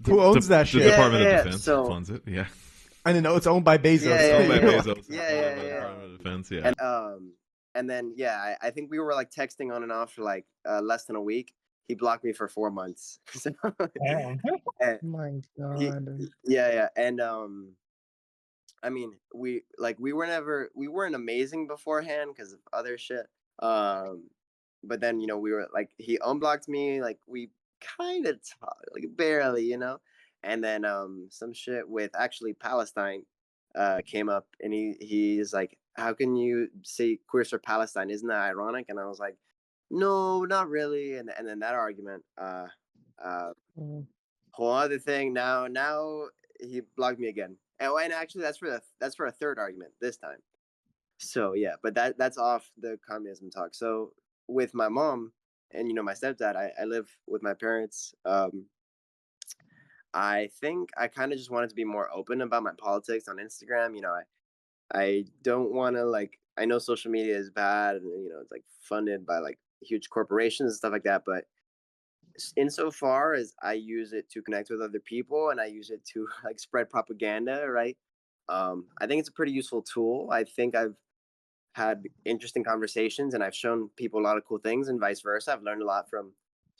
Speaker 1: Who owns that
Speaker 2: The
Speaker 1: shit?
Speaker 2: Department
Speaker 5: Yeah,
Speaker 2: of Defense funds it. Yeah.
Speaker 1: I didn't know it's owned by Bezos.
Speaker 5: Yeah,
Speaker 2: Owned by
Speaker 5: yeah.
Speaker 2: Bezos.
Speaker 5: Yeah.
Speaker 2: Department of Defense. Yeah.
Speaker 5: And then I think we were like texting on and off for like less than a week. He blocked me for 4 months. So,
Speaker 4: Damn.
Speaker 5: and
Speaker 4: My
Speaker 5: he,
Speaker 4: God.
Speaker 5: yeah, and I mean, we weren't amazing beforehand because of other shit. But then we were like, he unblocked me, like we kind of talked, like barely, and then some shit with actually Palestine came up, and he's like, how can you say queers for Palestine? Isn't that ironic? And I was like, no, not really. And then that argument,
Speaker 4: Mm.
Speaker 5: whole other thing. Now he blocked me again. And actually, that's for a third argument this time. So yeah, but that's off the communism talk. So with my mom and my stepdad, I live with my parents. I think I kind of just wanted to be more open about my politics on Instagram. I don't want to like. I know social media is bad, and it's like funded by like huge corporations and stuff like that. But insofar as I use it to connect with other people and I use it to like spread propaganda, right? I think it's a pretty useful tool. I think I've had interesting conversations and I've shown people a lot of cool things, and vice versa. I've learned a lot from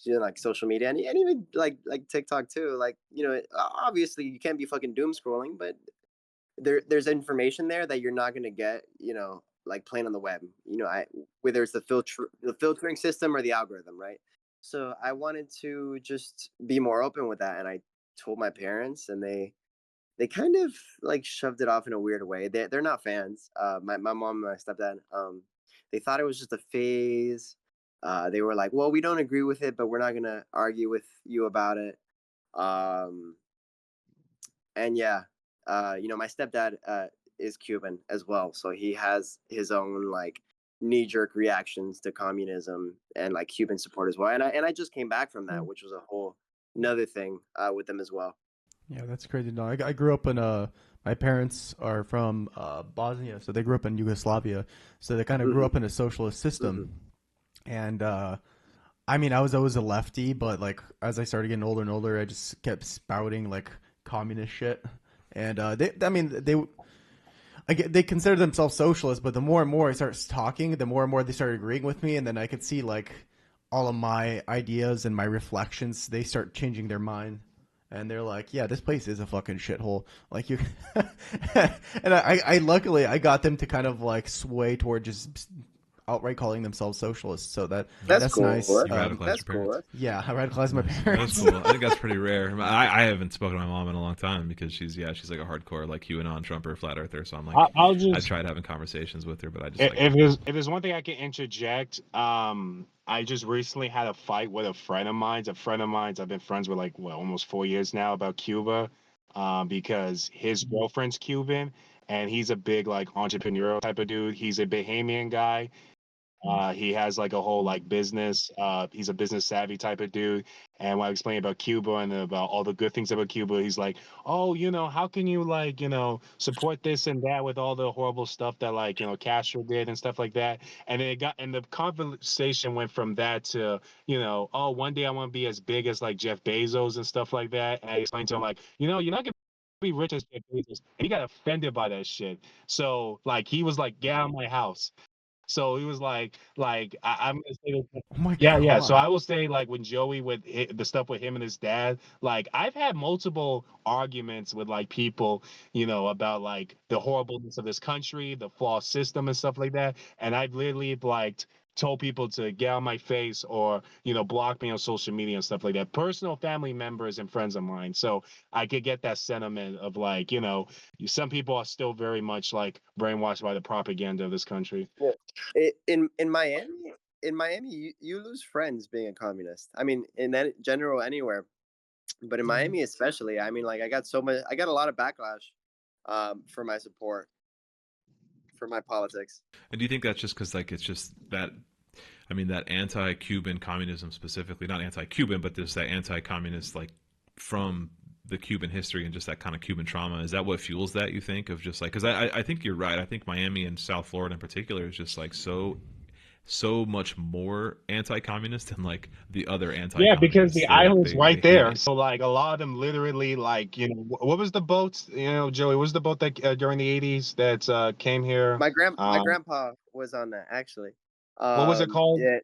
Speaker 5: like social media, and even like TikTok too. Like obviously you can't be fucking doom scrolling, but there's information there that you're not going to get like playing on the web. Whether it's the filtering system or the algorithm, right? So I wanted to just be more open with that, and I told my parents, and they kind of like shoved it off in a weird way. They're not fans. My mom and my stepdad. They thought it was just a phase. They were like, "Well, we don't agree with it, but we're not gonna argue with you about it." Um, and yeah, my stepdad is Cuban as well, so he has his own like knee-jerk reactions to communism and like Cuban support as well. And I just came back from that, which was a whole another thing with them as well.
Speaker 1: Yeah, that's crazy. No, I grew up in my parents are from Bosnia, so they grew up in Yugoslavia. So they kind of grew up in a socialist system. And I mean, I was always a lefty, but like as I started getting older and older, I just kept spouting like communist shit. And they consider themselves socialists, but the more and more I started talking, the more and more they started agreeing with me, and then I could see like all of my ideas and my reflections, they start changing their mind. And they're like, yeah, this place is a fucking shithole. Like you, and I luckily I got them to kind of like sway toward just outright calling themselves socialists. So that's
Speaker 5: cool.
Speaker 1: nice.
Speaker 2: You radicalized
Speaker 5: That's
Speaker 2: your parents.
Speaker 5: cool.
Speaker 1: Yeah, I radicalized my parents.
Speaker 2: That's cool. I think that's pretty rare. I haven't spoken to my mom in a long time because she's like a hardcore like QAnon Trumper flat earther. So I'm like,
Speaker 3: I'll
Speaker 2: I
Speaker 3: just
Speaker 2: tried having conversations with her, but I just
Speaker 3: if there's one thing I can interject, I just recently had a fight with a friend of mine. I've been friends with like almost 4 years now about Cuba, because his girlfriend's Cuban and he's a big like entrepreneurial type of dude. He's a Bahamian guy. He has like a whole like business. He's a business savvy type of dude. And when I explained about Cuba and about all the good things about Cuba, he's like, "Oh, how can you like, support this and that with all the horrible stuff that like, Castro did and stuff like that." And then the conversation went from that to, "Oh, one day I want to be as big as like Jeff Bezos and stuff like that." And I explained to him like, you're not gonna be rich as Jeff Bezos. And he got offended by that shit. So like he was like, "Get out of my house." So he was I'm gonna say this.
Speaker 1: Oh my
Speaker 3: Yeah,
Speaker 1: god.
Speaker 3: yeah. So I will say, like, when Joey with the stuff with him and his dad, like, I've had multiple arguments with like people, about like the horribleness of this country, the flawed system and stuff like that. And I've literally like told people to get on my face or block me on social media and stuff like that. Personal family members and friends of mine. So I could get that sentiment of like, some people are still very much like brainwashed by the propaganda of this country.
Speaker 5: Yeah. In Miami, you lose friends being a communist. I mean, in general, anywhere, but in Miami especially. I mean, like I got a lot of backlash, for my support for my politics.
Speaker 2: And do you think that's just because like it's just that? I mean, that anti-Cuban communism specifically, not anti-Cuban, but there's that anti-communist like from the Cuban history and just that kind of Cuban trauma. Is that what fuels that, you think, of just like, because I think you're right. I think Miami and South Florida in particular is just like so much more anti-communist than like the other anti.
Speaker 3: Yeah, because the island's right there. So like a lot of them literally like, what was the boat, Joey, what was the boat that during the 80s that came here?
Speaker 5: My grandpa was on that actually.
Speaker 3: What was it called?
Speaker 5: Yeah,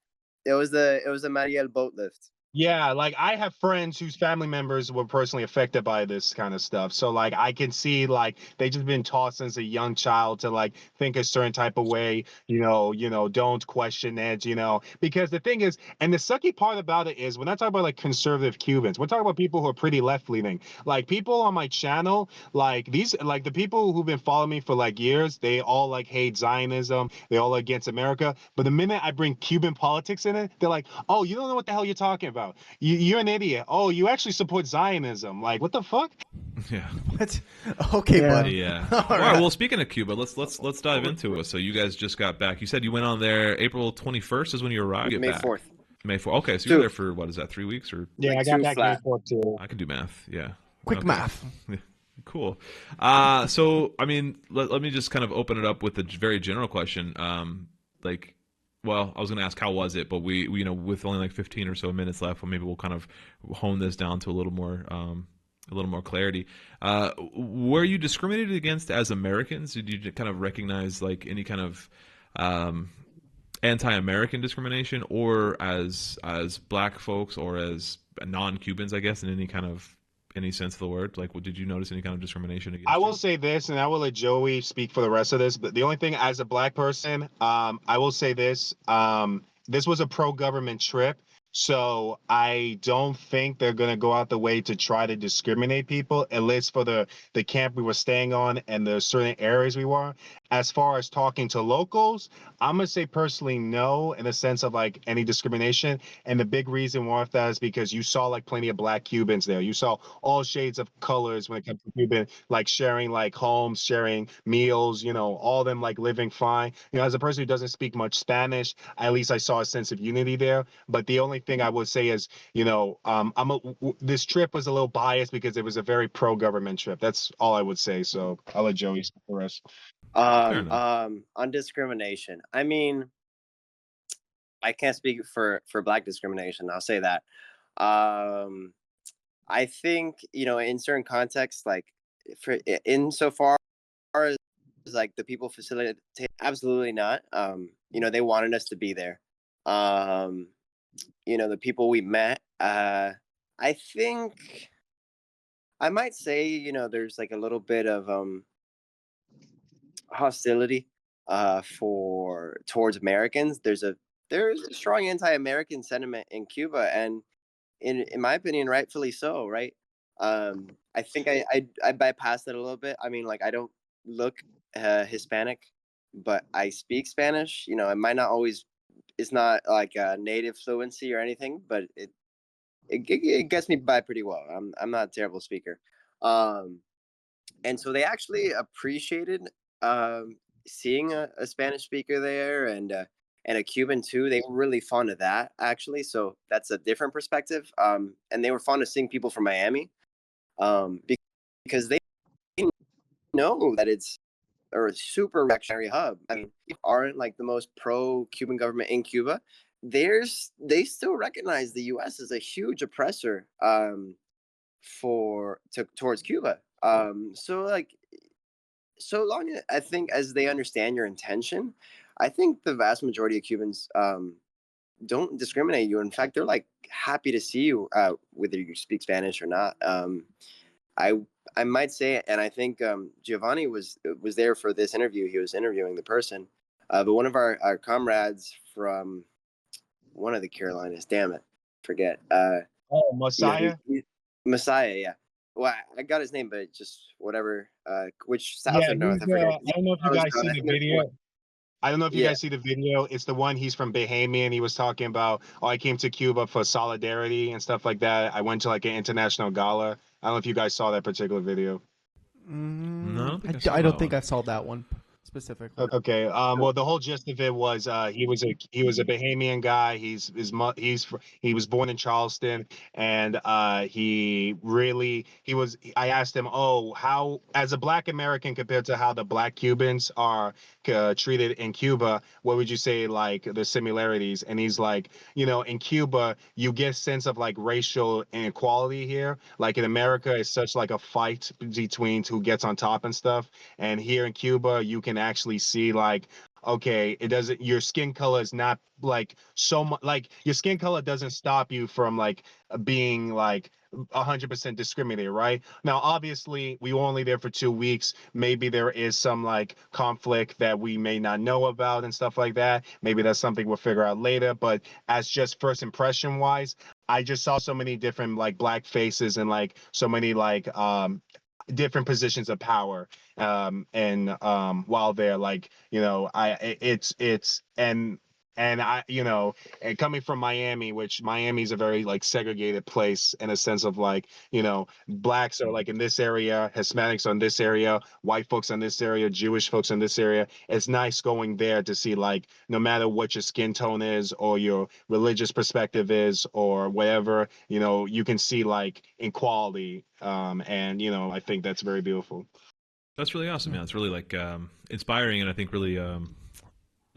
Speaker 5: it was the Mariel boat lift.
Speaker 3: Yeah, like I have friends whose family members were personally affected by this kind of stuff. So like I can see like they just been taught since a young child to like think a certain type of way, don't question it, because the thing is, and the sucky part about it is we're not talking about like conservative Cubans. We're talking about people who are pretty left leaning. Like people on my channel, like the people who've been following me for like years, they all like hate Zionism. They all against America. But the minute I bring Cuban politics in it, they're like, "Oh, you don't know what the hell you're talking about. You're an idiot. Oh, you actually support Zionism. Like, what the fuck?"
Speaker 2: Yeah.
Speaker 1: What? Okay, buddy.
Speaker 2: Yeah. All right. Well, speaking of Cuba, let's dive into it. So you guys just got back. You said you went on there April 21st is when you arrived.
Speaker 5: May 4th.
Speaker 2: May 4th. Okay, so you were there for what is that? 3 weeks or?
Speaker 3: Yeah,
Speaker 5: like
Speaker 3: I got back May 4th too.
Speaker 2: I can do math. Yeah.
Speaker 1: Quick math.
Speaker 2: Cool. So I mean, let me just kind of open it up with a very general question. Well, I was going to ask how was it, but we with only like 15 or so minutes left, well, maybe we'll kind of hone this down to a little more clarity. Were you discriminated against as Americans? Did you kind of recognize like any kind of anti-American discrimination, or as Black folks or as non-Cubans, I guess, in any kind of any sense of the word? Like, did you notice any kind of discrimination against
Speaker 3: I will
Speaker 2: you?
Speaker 3: say this, and I will let Joey speak for the rest of this. But the only thing, as a black person, I will say this: this was a pro-government trip, so I don't think they're gonna go out the way to try to discriminate people, at least for the camp we were staying on and the certain areas we were. As far as talking to locals, I'm gonna say personally no, in the sense of like any discrimination. And the big reason why that is because you saw like plenty of black Cubans there. You saw all shades of colors when it comes to Cuban, like sharing like homes, sharing meals, all of them like living fine. As a person who doesn't speak much Spanish, at least I saw a sense of unity there. But the only thing I would say is, this trip was a little biased because it was a very pro-government trip. That's all I would say. So I'll let Joey speak the rest.
Speaker 2: Fair enough.
Speaker 5: On discrimination, I mean, I can't speak for black discrimination. I'll say that. I think in certain contexts, like for insofar as like the people facilitate, absolutely not. They wanted us to be there. The people we met. I think I might say there's like a little bit of hostility towards Americans. There's a strong anti-American sentiment in Cuba, and in my opinion, rightfully so. Right? I think I bypassed that a little bit. I mean, like I don't look Hispanic, but I speak Spanish. It might not always. It's not like a native fluency or anything, but it gets me by pretty well. I'm not a terrible speaker. And so they actually appreciated seeing a Spanish speaker there and a Cuban too. They were really fond of that actually. So that's a different perspective. And they were fond of seeing people from Miami because they know that it's a super reactionary hub. I mean, aren't like the most pro-Cuban government in Cuba. They still recognize the U.S. as a huge oppressor towards Cuba. So long I think as they understand your intention, I think the vast majority of Cubans don't discriminate you. In fact, they're like happy to see you, whether you speak Spanish or not. I might say, and I think Giovanni was there for this interview. He was interviewing the person, but one of our comrades from one of the Carolinas, damn it, forget.
Speaker 3: Messiah.
Speaker 5: Messiah, yeah. Well, I got his name, but just whatever. Which south or north? I forget.
Speaker 3: I don't know if you guys see the video. I don't know if you guys see the video. It's the one he's from Bahamian. He was talking about, I came to Cuba for solidarity and stuff like that. I went to like an international gala. I don't know if you guys saw that particular video.
Speaker 2: No,
Speaker 1: I don't think I saw that one specifically.
Speaker 3: Okay. Well, the whole gist of it was he was a Bahamian guy. He was born in Charleston, and I asked him, how as a Black American compared to how the Black Cubans are treated in Cuba, what would you say like the similarities? And he's like, in Cuba you get a sense of like racial inequality here. Like in America, it's such like a fight between who gets on top and stuff. And here in Cuba, you can actually see like, okay, your skin color is not like so much, like your skin color doesn't stop you from like being like 100% discriminated, right? Now, obviously, we were only there for 2 weeks. Maybe there is some like conflict that we may not know about and stuff like that. Maybe that's something we'll figure out later. But as just first impression wise, I just saw so many different like Black faces and like so many like different positions of power while they're like and coming from Miami, which Miami is a very like segregated place in a sense of like Blacks are like in this area, Hispanics are in this area, white folks in this area, Jewish folks in this area. It's nice going there to see like no matter what your skin tone is or your religious perspective is or whatever, you can see like equality, and I think that's very beautiful.
Speaker 2: That's really awesome. Yeah, it's really like inspiring, and I think really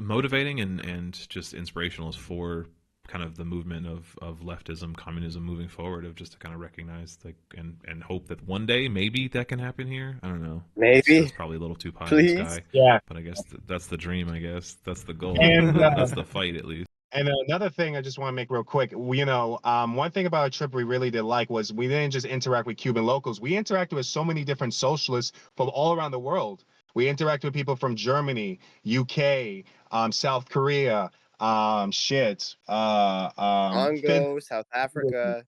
Speaker 2: motivating and just inspirational for kind of the movement of leftism, communism moving forward, of just to kind of recognize like and hope that one day maybe that can happen here. I don't know.
Speaker 5: Maybe.
Speaker 2: That's probably a little too pie
Speaker 5: Please.
Speaker 2: in the sky.
Speaker 3: Yeah.
Speaker 2: But I guess that's the dream. I guess that's the goal.
Speaker 3: And,
Speaker 2: that's the fight, at least.
Speaker 3: And another thing I just want to make real quick, one thing about our trip we really did like was we didn't just interact with Cuban locals. We interacted with so many different socialists from all around the world. We interacted with people from Germany, UK, South Korea, Finland,
Speaker 5: Congo, South Africa.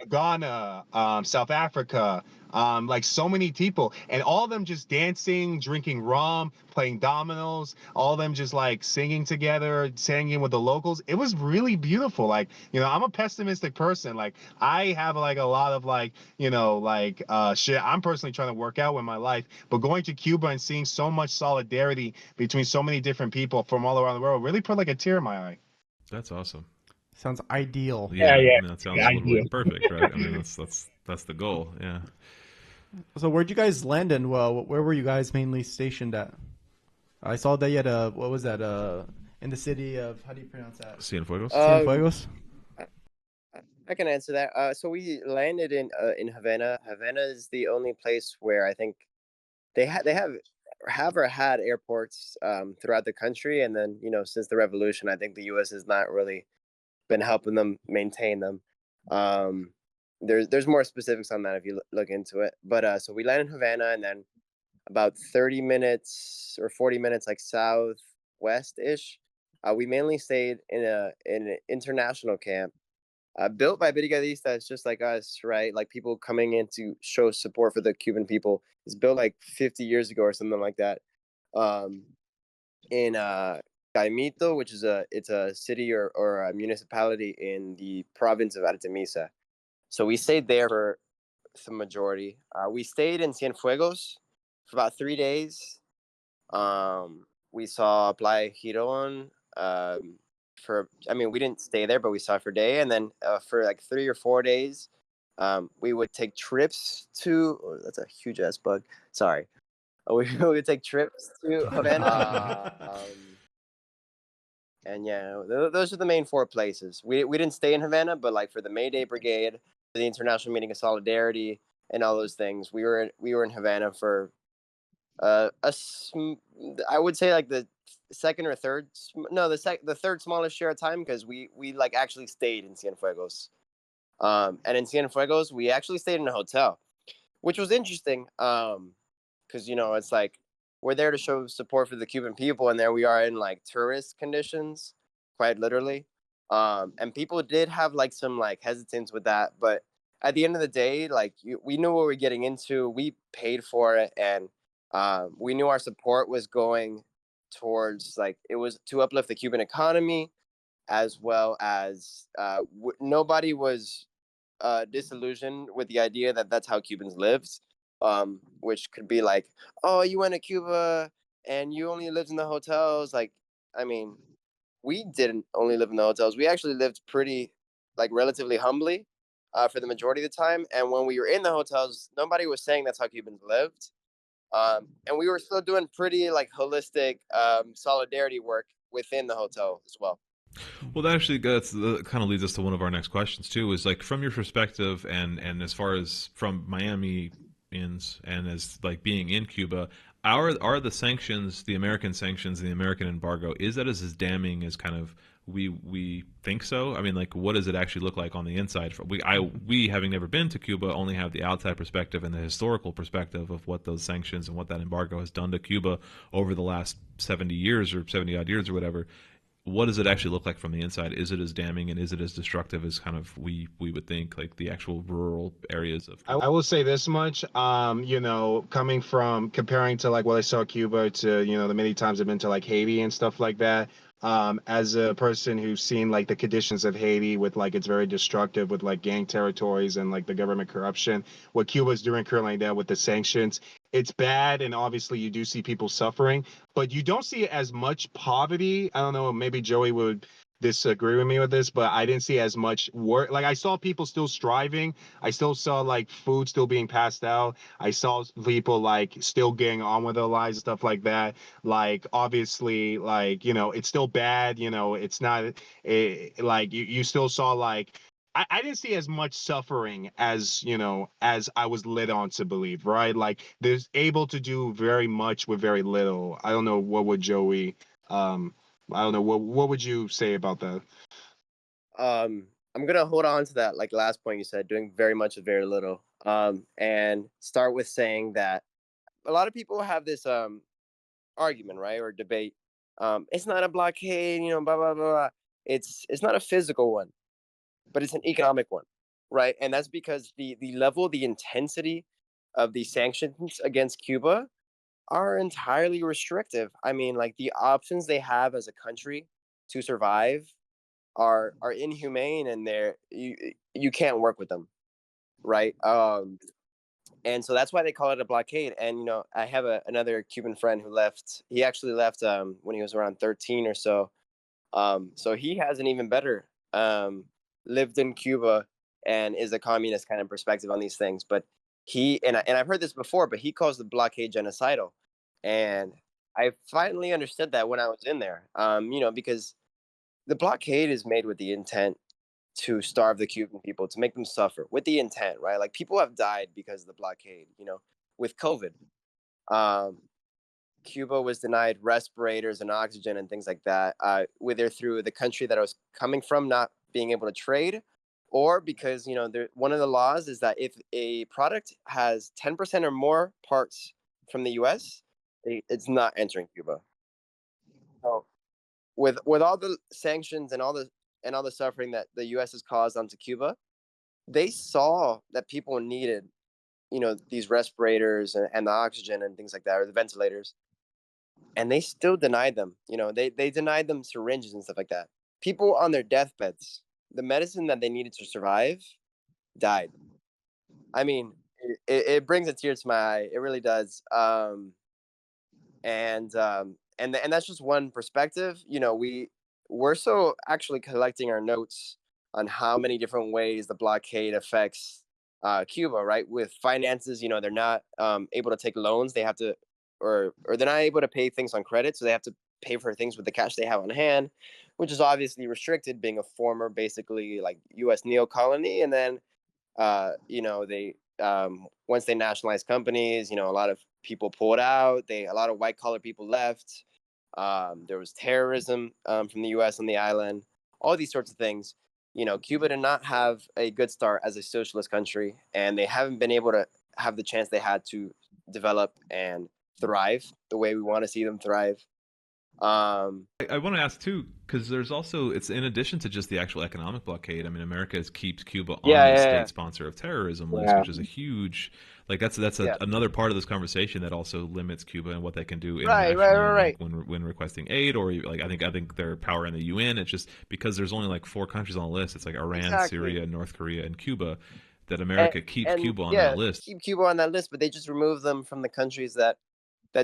Speaker 3: Ghana, South Africa, like so many people, and all of them just dancing, drinking rum, playing dominoes, all of them just like singing together, singing with the locals. It was really beautiful. Like, I'm a pessimistic person. Like, I have like a lot of like, shit I'm personally trying to work out with my life. But going to Cuba and seeing so much solidarity between so many different people from all around the world really put like a tear in my eye.
Speaker 2: That's awesome.
Speaker 1: Sounds ideal.
Speaker 2: Yeah,
Speaker 3: Yeah.
Speaker 2: I mean, that sounds a little bit perfect, right? I mean, that's the goal. Yeah.
Speaker 1: So where'd you guys land in? Well, where were you guys mainly stationed at? I saw that you had what was that? In the city of, how do you pronounce that?
Speaker 2: Cienfuegos.
Speaker 1: Cienfuegos?
Speaker 5: I can answer that. So we landed in Havana. Havana is the only place where I think they have or had airports throughout the country, and then since the revolution, I think the U.S. has not really been helping them maintain them. There's more specifics on that if you look into it. But so we landed in Havana, and then about 30 minutes or 40 minutes like southwest ish, we mainly stayed in an international camp built by brigadistas just like us, right? Like people coming in to show support for the Cuban people. It's built like 50 years ago or something like that. Um, in Caimito, which is it's a city or a municipality in the province of Artemisa. So we stayed there for the majority. We stayed in Cienfuegos for about 3 days. We saw Playa Giron. We didn't stay there, but we saw it for a day, and then for like 3 or 4 days, we would take trips to. Oh, that's a huge ass bug. Sorry. We would take trips to Havana. And yeah, those are the main 4 places. We didn't stay in Havana, but like for the May Day Brigade, for the International Meeting of Solidarity, and all those things, we were in Havana for I would say like the second or third, no, the third smallest share of time, because we like actually stayed in Cienfuegos. And in Cienfuegos, we actually stayed in a hotel, which was interesting. Because it's like we're there to show support for the Cuban people, and there we are in like tourist conditions, quite literally. And people did have like some like hesitance with that, but at the end of the day, like we knew what we were getting into. We paid for it, and we knew our support was going towards like it was to uplift the Cuban economy, as well as nobody was disillusioned with the idea that that's how Cubans lived. Which could be like, oh, you went to Cuba and you only lived in the hotels. Like, I mean, we didn't only live in the hotels. We actually lived pretty, like, relatively humbly for the majority of the time. And when we were in the hotels, nobody was saying that's how Cubans lived. And we were still doing pretty, like, holistic solidarity work within the hotel as well.
Speaker 2: Well, that actually kind of leads us to one of our next questions too. Is like from your perspective, and as far as from Miami and as like being in Cuba, are the sanctions, the American sanctions, the American embargo, is that as damning as kind of we think so? I mean, like, what does it actually look like on the inside? We having never been to Cuba only have the outside perspective and the historical perspective of what those sanctions and what that embargo has done to Cuba over the last 70 years or 70 odd years or whatever. What does it actually look like from the inside? Is it as damning and is it as destructive as kind of we would think, like the actual rural areas of Cuba?
Speaker 3: I will say this much, coming from comparing to like what I saw Cuba to, the many times I've been to like Haiti and stuff like that. As a person who's seen like the conditions of Haiti with like it's very destructive with like gang territories and like the government corruption, what Cuba's doing currently now with the sanctions, it's bad, and obviously you do see people suffering, but you don't see as much poverty. I don't know, maybe Joey would disagree with me with this, but I didn't see as much work. Like I saw people still striving. I still saw like food still being passed out. I saw people like still getting on with their lives and stuff like that. Like obviously, like it's still bad. It's not like you still saw like. I didn't see as much suffering as as I was led on to believe, right? Like there's able to do very much with very little. I don't know, what would Joey I don't know. What would you say about that?
Speaker 5: I'm gonna hold on to that like last point you said, doing very much with very little. And start with saying that a lot of people have this argument, right, or debate. It's not a blockade, blah blah blah, blah. It's not a physical one, but it's an economic one, right? And that's because the level, the intensity of the sanctions against Cuba are entirely restrictive. I mean, like the options they have as a country to survive are inhumane, and you can't work with them, right? And so that's why they call it a blockade. And I have another Cuban friend who left. He actually left when he was around 13 or so. So he has an even better lived in Cuba and is a communist kind of perspective on these things. But and I've heard this before, but he calls the blockade genocidal, and I finally understood that when I was in there. Because the blockade is made with the intent to starve the Cuban people, to make them suffer, with the intent, right? Like people have died because of the blockade. With COVID, um, Cuba was denied respirators and oxygen and things like that, whether through the country that I was coming from not being able to trade, or because one of the laws is that if a product has 10% or more parts from the U.S., it's not entering Cuba. So with all the sanctions and all the suffering that the U.S. has caused onto Cuba, they saw that people needed these respirators and the oxygen and things like that, or the ventilators, and they still denied them. They denied them syringes and stuff like that. People on their deathbeds, the medicine that they needed to survive died. I mean, it brings a tear to my eye. It really does. And that's just one perspective. We're so actually collecting our notes on how many different ways the blockade affects Cuba, right? With finances, they're not able to take loans. They have to, or they're not able to pay things on credit, so they have to pay for things with the cash they have on hand, which is obviously restricted, being a former, basically like U.S. neo colony. And then, they once they nationalized companies, a lot of people pulled out. A lot of white collar people left. There was terrorism from the U.S. on the island. All these sorts of things. Cuba did not have a good start as a socialist country, and they haven't been able to have the chance they had to develop and thrive the way we want to see them thrive.
Speaker 2: I want to ask too, because there's also, it's in addition to just the actual economic blockade. I mean, America has keeps Cuba on
Speaker 5: Yeah,
Speaker 2: the
Speaker 5: yeah,
Speaker 2: state sponsor of terrorism list,
Speaker 3: Yeah.
Speaker 2: which is a huge, like that's
Speaker 5: yeah.
Speaker 2: another part of this conversation that also limits Cuba and what they can do
Speaker 5: Right,
Speaker 2: internationally,
Speaker 5: right, right,
Speaker 2: like when requesting aid, or like I think their power in the UN. It's just because there's only like 4 countries on the list. It's like Iran,
Speaker 5: exactly.
Speaker 2: Syria, North Korea, and Cuba. That
Speaker 5: And
Speaker 2: America keeps
Speaker 5: and
Speaker 2: Cuba on
Speaker 5: yeah,
Speaker 2: that list.
Speaker 5: keep Cuba on that list, but they just remove them from the countries that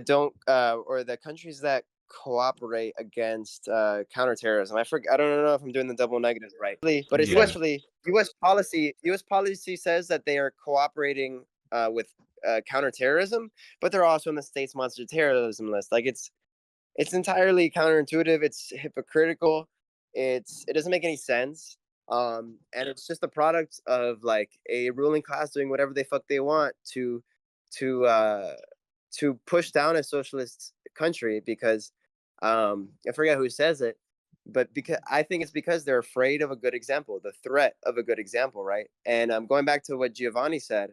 Speaker 5: don't, or the countries that cooperate against counterterrorism. I don't know if I'm doing the double negatives right, but
Speaker 2: Yeah.
Speaker 5: essentially, U.S. policy says that they are cooperating with counterterrorism, but they're also in the state-sponsored terrorism list. Like it's entirely counterintuitive. It's hypocritical. It doesn't make any sense. And it's just a product of like a ruling class doing whatever they fuck they want to uh, to push down a socialist country, because I forget who says it, but because I think it's because they're afraid of a good example, the threat of a good example, right? And going back to what Giovanni said,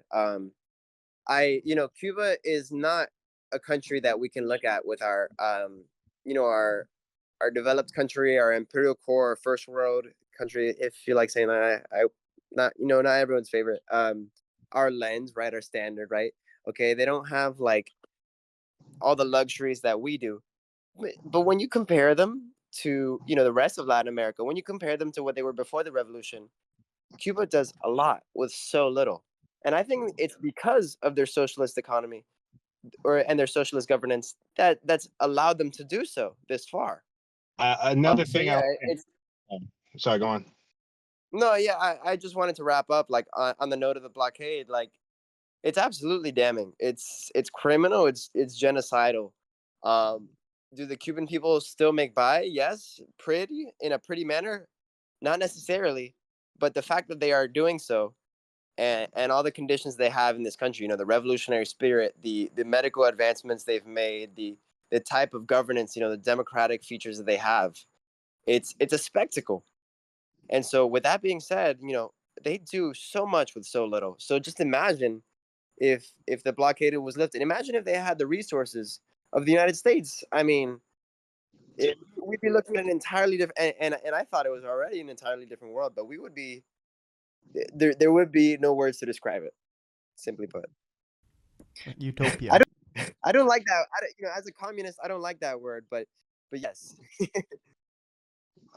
Speaker 5: Cuba is not a country that we can look at with our our developed country, our imperial core, our first world country, if you like saying that. I not not everyone's favorite. Our lens, right? Our standard, right? Okay, they don't have like all the luxuries that we do, but when you compare them to the rest of Latin America, when you compare them to what they were before the revolution, Cuba does a lot with so little. And I think it's because of their socialist economy and their socialist governance that's allowed them to do so this far.
Speaker 3: Another
Speaker 5: So
Speaker 3: thing
Speaker 5: yeah,
Speaker 3: I
Speaker 5: it's
Speaker 3: sorry, go on.
Speaker 5: no, yeah, I just wanted to wrap up like on the note of the blockade. Like it's absolutely damning. It's criminal. It's genocidal. Um, do the Cuban people still make by? Yes, in a pretty manner, not necessarily, but the fact that they are doing so, and all the conditions they have in this country, the revolutionary spirit, the medical advancements they've made, the the type of governance, the democratic features that they have, it's a spectacle. And so with that being said, they do so much with so little. So just imagine if the blockade was lifted. Imagine if they had the resources of the United States. I mean, we'd be looking at an entirely different, and I thought it was already an entirely different world, but we would be there would be no words to describe it, simply put.
Speaker 1: Utopia.
Speaker 5: I don't like that. As a communist, I don't like that word, but yes.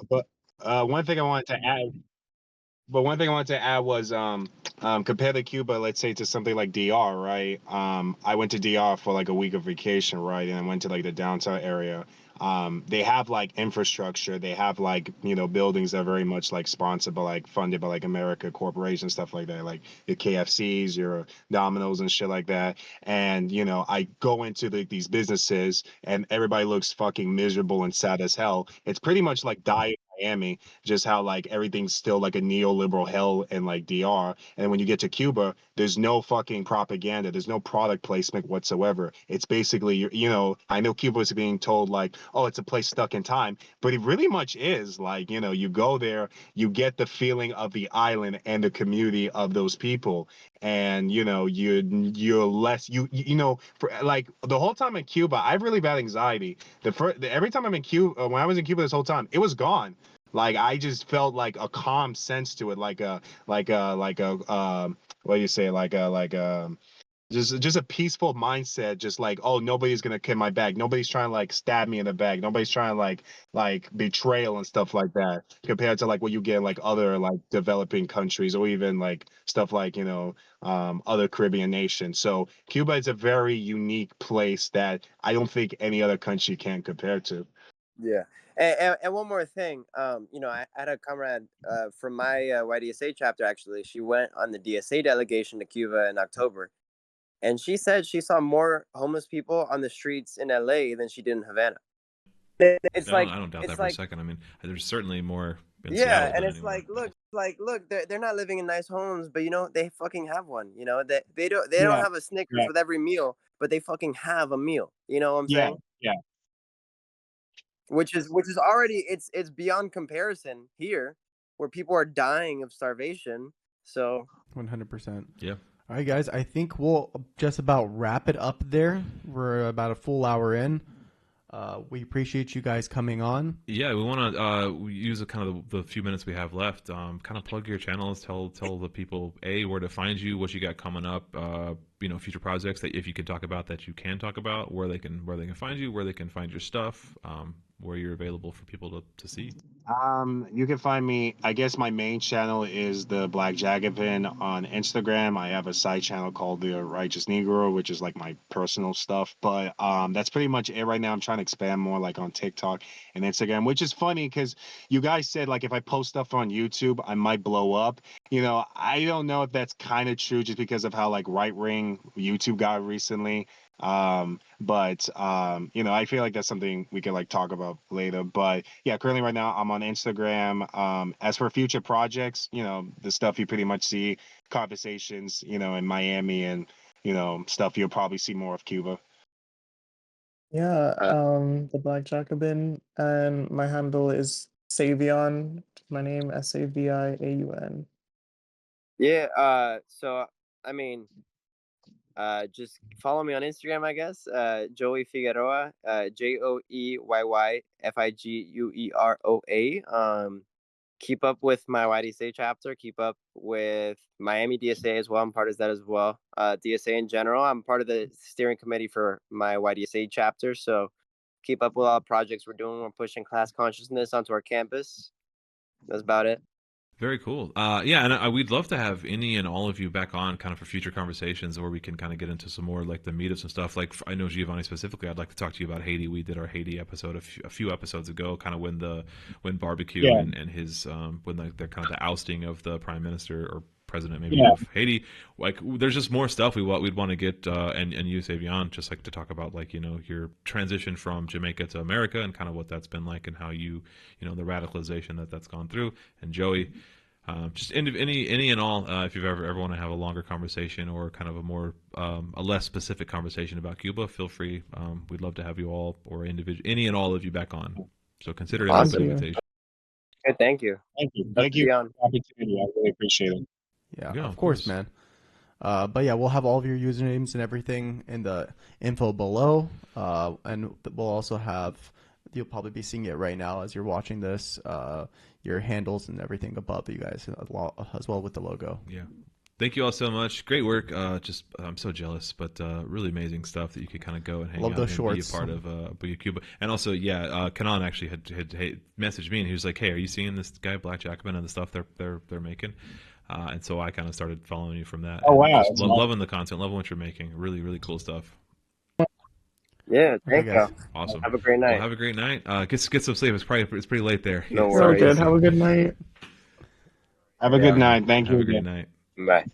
Speaker 3: But one thing I wanted to add. But one thing I wanted to add was compared to Cuba, let's say to something like DR, right? I went to DR for like a week of vacation, right? And I went to like the downtown area. They have like infrastructure. They have like, buildings that are very much like sponsored by like funded by like America Corporation, stuff like that, like your KFCs, your Domino's and shit like that. And, I go into these businesses and everybody looks fucking miserable and sad as hell. It's pretty much like Miami, just how like everything's still like a neoliberal hell in like DR. And when you get to Cuba, there's no fucking propaganda, there's no product placement whatsoever. It's basically, I know Cuba is being told like, oh, it's a place stuck in time, but it really much is. Like, you go there, you get the feeling of the island and the community of those people. And you're less for like the whole time in Cuba, I have really bad anxiety. Every time I'm in Cuba, when I was in Cuba this whole time, it was gone. Like I just felt like a calm sense to it, like a what do you say, like a just a peaceful mindset, just like, oh, nobody's gonna kick my back, nobody's trying to like stab me in the back, nobody's trying to like betrayal and stuff like that, compared to like what you get in like other like developing countries, or even like stuff like other Caribbean nations. So Cuba is a very unique place that I don't think any other country can compare to.
Speaker 5: Yeah. And one more thing, I had a comrade from my YDSA chapter, actually. She went on the DSA delegation to Cuba in October. And she said she saw more homeless people on the streets in LA than she did in Havana. It's
Speaker 2: I don't doubt that for a second. I mean, there's certainly more in
Speaker 5: yeah,
Speaker 2: Seattle
Speaker 5: and
Speaker 2: than
Speaker 5: it's
Speaker 2: anywhere.
Speaker 5: look, they're not living in nice homes, but they fucking have one. They don't
Speaker 3: Yeah,
Speaker 5: have a Snickers
Speaker 3: yeah,
Speaker 5: with every meal, but they fucking have a meal. You know what I'm
Speaker 3: yeah,
Speaker 5: saying?
Speaker 3: yeah.
Speaker 5: Which is already, it's beyond comparison here, where people are dying of starvation. So
Speaker 1: 100%.
Speaker 2: Yeah.
Speaker 1: All right, guys. I think we'll just about wrap it up there. We're about a full hour in. We appreciate you guys coming on.
Speaker 2: Yeah, we want to use kind of the few minutes we have left. Kind of plug your channels. Tell the people where to find you, what you got coming up. Future projects that if you could talk about, that you can talk about, where they can find you, where they can find your stuff, where you're available for people to see.
Speaker 3: You can find me. I guess my main channel is the Black Jacobin on Instagram. I have a side channel called the Righteous Negro, which is like my personal stuff. But that's pretty much it right now. I'm trying to expand more like on TikTok and Instagram, which is funny because you guys said like if I post stuff on YouTube, I might blow up. I don't know if that's kind of true just because of how like right wing YouTube got recently. But I feel like that's something we could like talk about later. But yeah, currently right now I'm on Instagram. As for future projects, the stuff you pretty much see, conversations, in Miami, and stuff you'll probably see more of Cuba.
Speaker 4: Yeah, the Black Jacobin, and my handle is Savion. My name Saviaun.
Speaker 5: yeah. So I mean, just follow me on Instagram, I guess. Joey Figueroa, JoeyFigueroa. Keep up with my YDSA chapter. Keep up with Miami DSA as well. I'm part of that as well. DSA in general. I'm part of the steering committee for my YDSA chapter. So keep up with all the projects we're doing. We're pushing class consciousness onto our campus. That's about it.
Speaker 2: Very cool. Yeah, and we'd love to have any and all of you back on kind of for future conversations where we can kind of get into some more like the meetups and stuff. Like I know Giovanni specifically, I'd like to talk to you about Haiti. We did our Haiti episode a few episodes ago, kind of when barbecue and his when the kind of the ousting of the prime minister or president maybe of Haiti. Like there's just more stuff we'd want to get and you, Savion, just like to talk about like your transition from Jamaica to America and kind of what that's been like and how the radicalization that's gone through. And Joey, just any and all. If you've ever want to have a longer conversation or kind of a more a less specific conversation about Cuba, feel free. We'd love to have you all or any and all of you back on. So consider it an
Speaker 5: Awesome.
Speaker 2: open invitation.
Speaker 5: Good, thank you.
Speaker 3: Thank you.
Speaker 5: Love
Speaker 3: Thank
Speaker 5: to
Speaker 3: you
Speaker 5: be
Speaker 3: for
Speaker 5: on.
Speaker 3: the opportunity. I really appreciate it.
Speaker 1: Yeah,
Speaker 2: Yeah,
Speaker 1: of
Speaker 2: of
Speaker 1: course,
Speaker 2: course.
Speaker 1: man. But yeah, we'll have all of your usernames and everything in the info below. And we'll also have, you'll probably be seeing it right now as you're watching this, your handles and everything above you guys as well with the logo.
Speaker 2: Yeah. Thank you all so much. Great work. Just I'm so jealous, but really amazing stuff that you could kind of go and hang
Speaker 1: Love
Speaker 2: out
Speaker 1: those
Speaker 2: and
Speaker 1: shorts.
Speaker 2: be a part of Booyah Cuba. And also, yeah, Kanan actually had messaged me and he was like, "Hey, are you seeing this guy Black Jacobin and the stuff they're making?" And so I kind of started following you from that.
Speaker 3: Oh,
Speaker 2: And
Speaker 3: wow.
Speaker 2: just
Speaker 3: That's awesome.
Speaker 2: loving the content, loving what you're making. Really, really cool stuff.
Speaker 5: Yeah, thank
Speaker 1: guys.
Speaker 5: you.
Speaker 2: Awesome.
Speaker 5: Have a great
Speaker 2: Well,
Speaker 5: night.
Speaker 2: have a great night. Get some sleep. It's pretty late there.
Speaker 5: No
Speaker 4: So
Speaker 5: worries.
Speaker 4: good. Have a good night.
Speaker 3: Have a good night. Thank
Speaker 2: Have
Speaker 3: you
Speaker 2: a great
Speaker 3: again.
Speaker 2: night.
Speaker 5: Bye.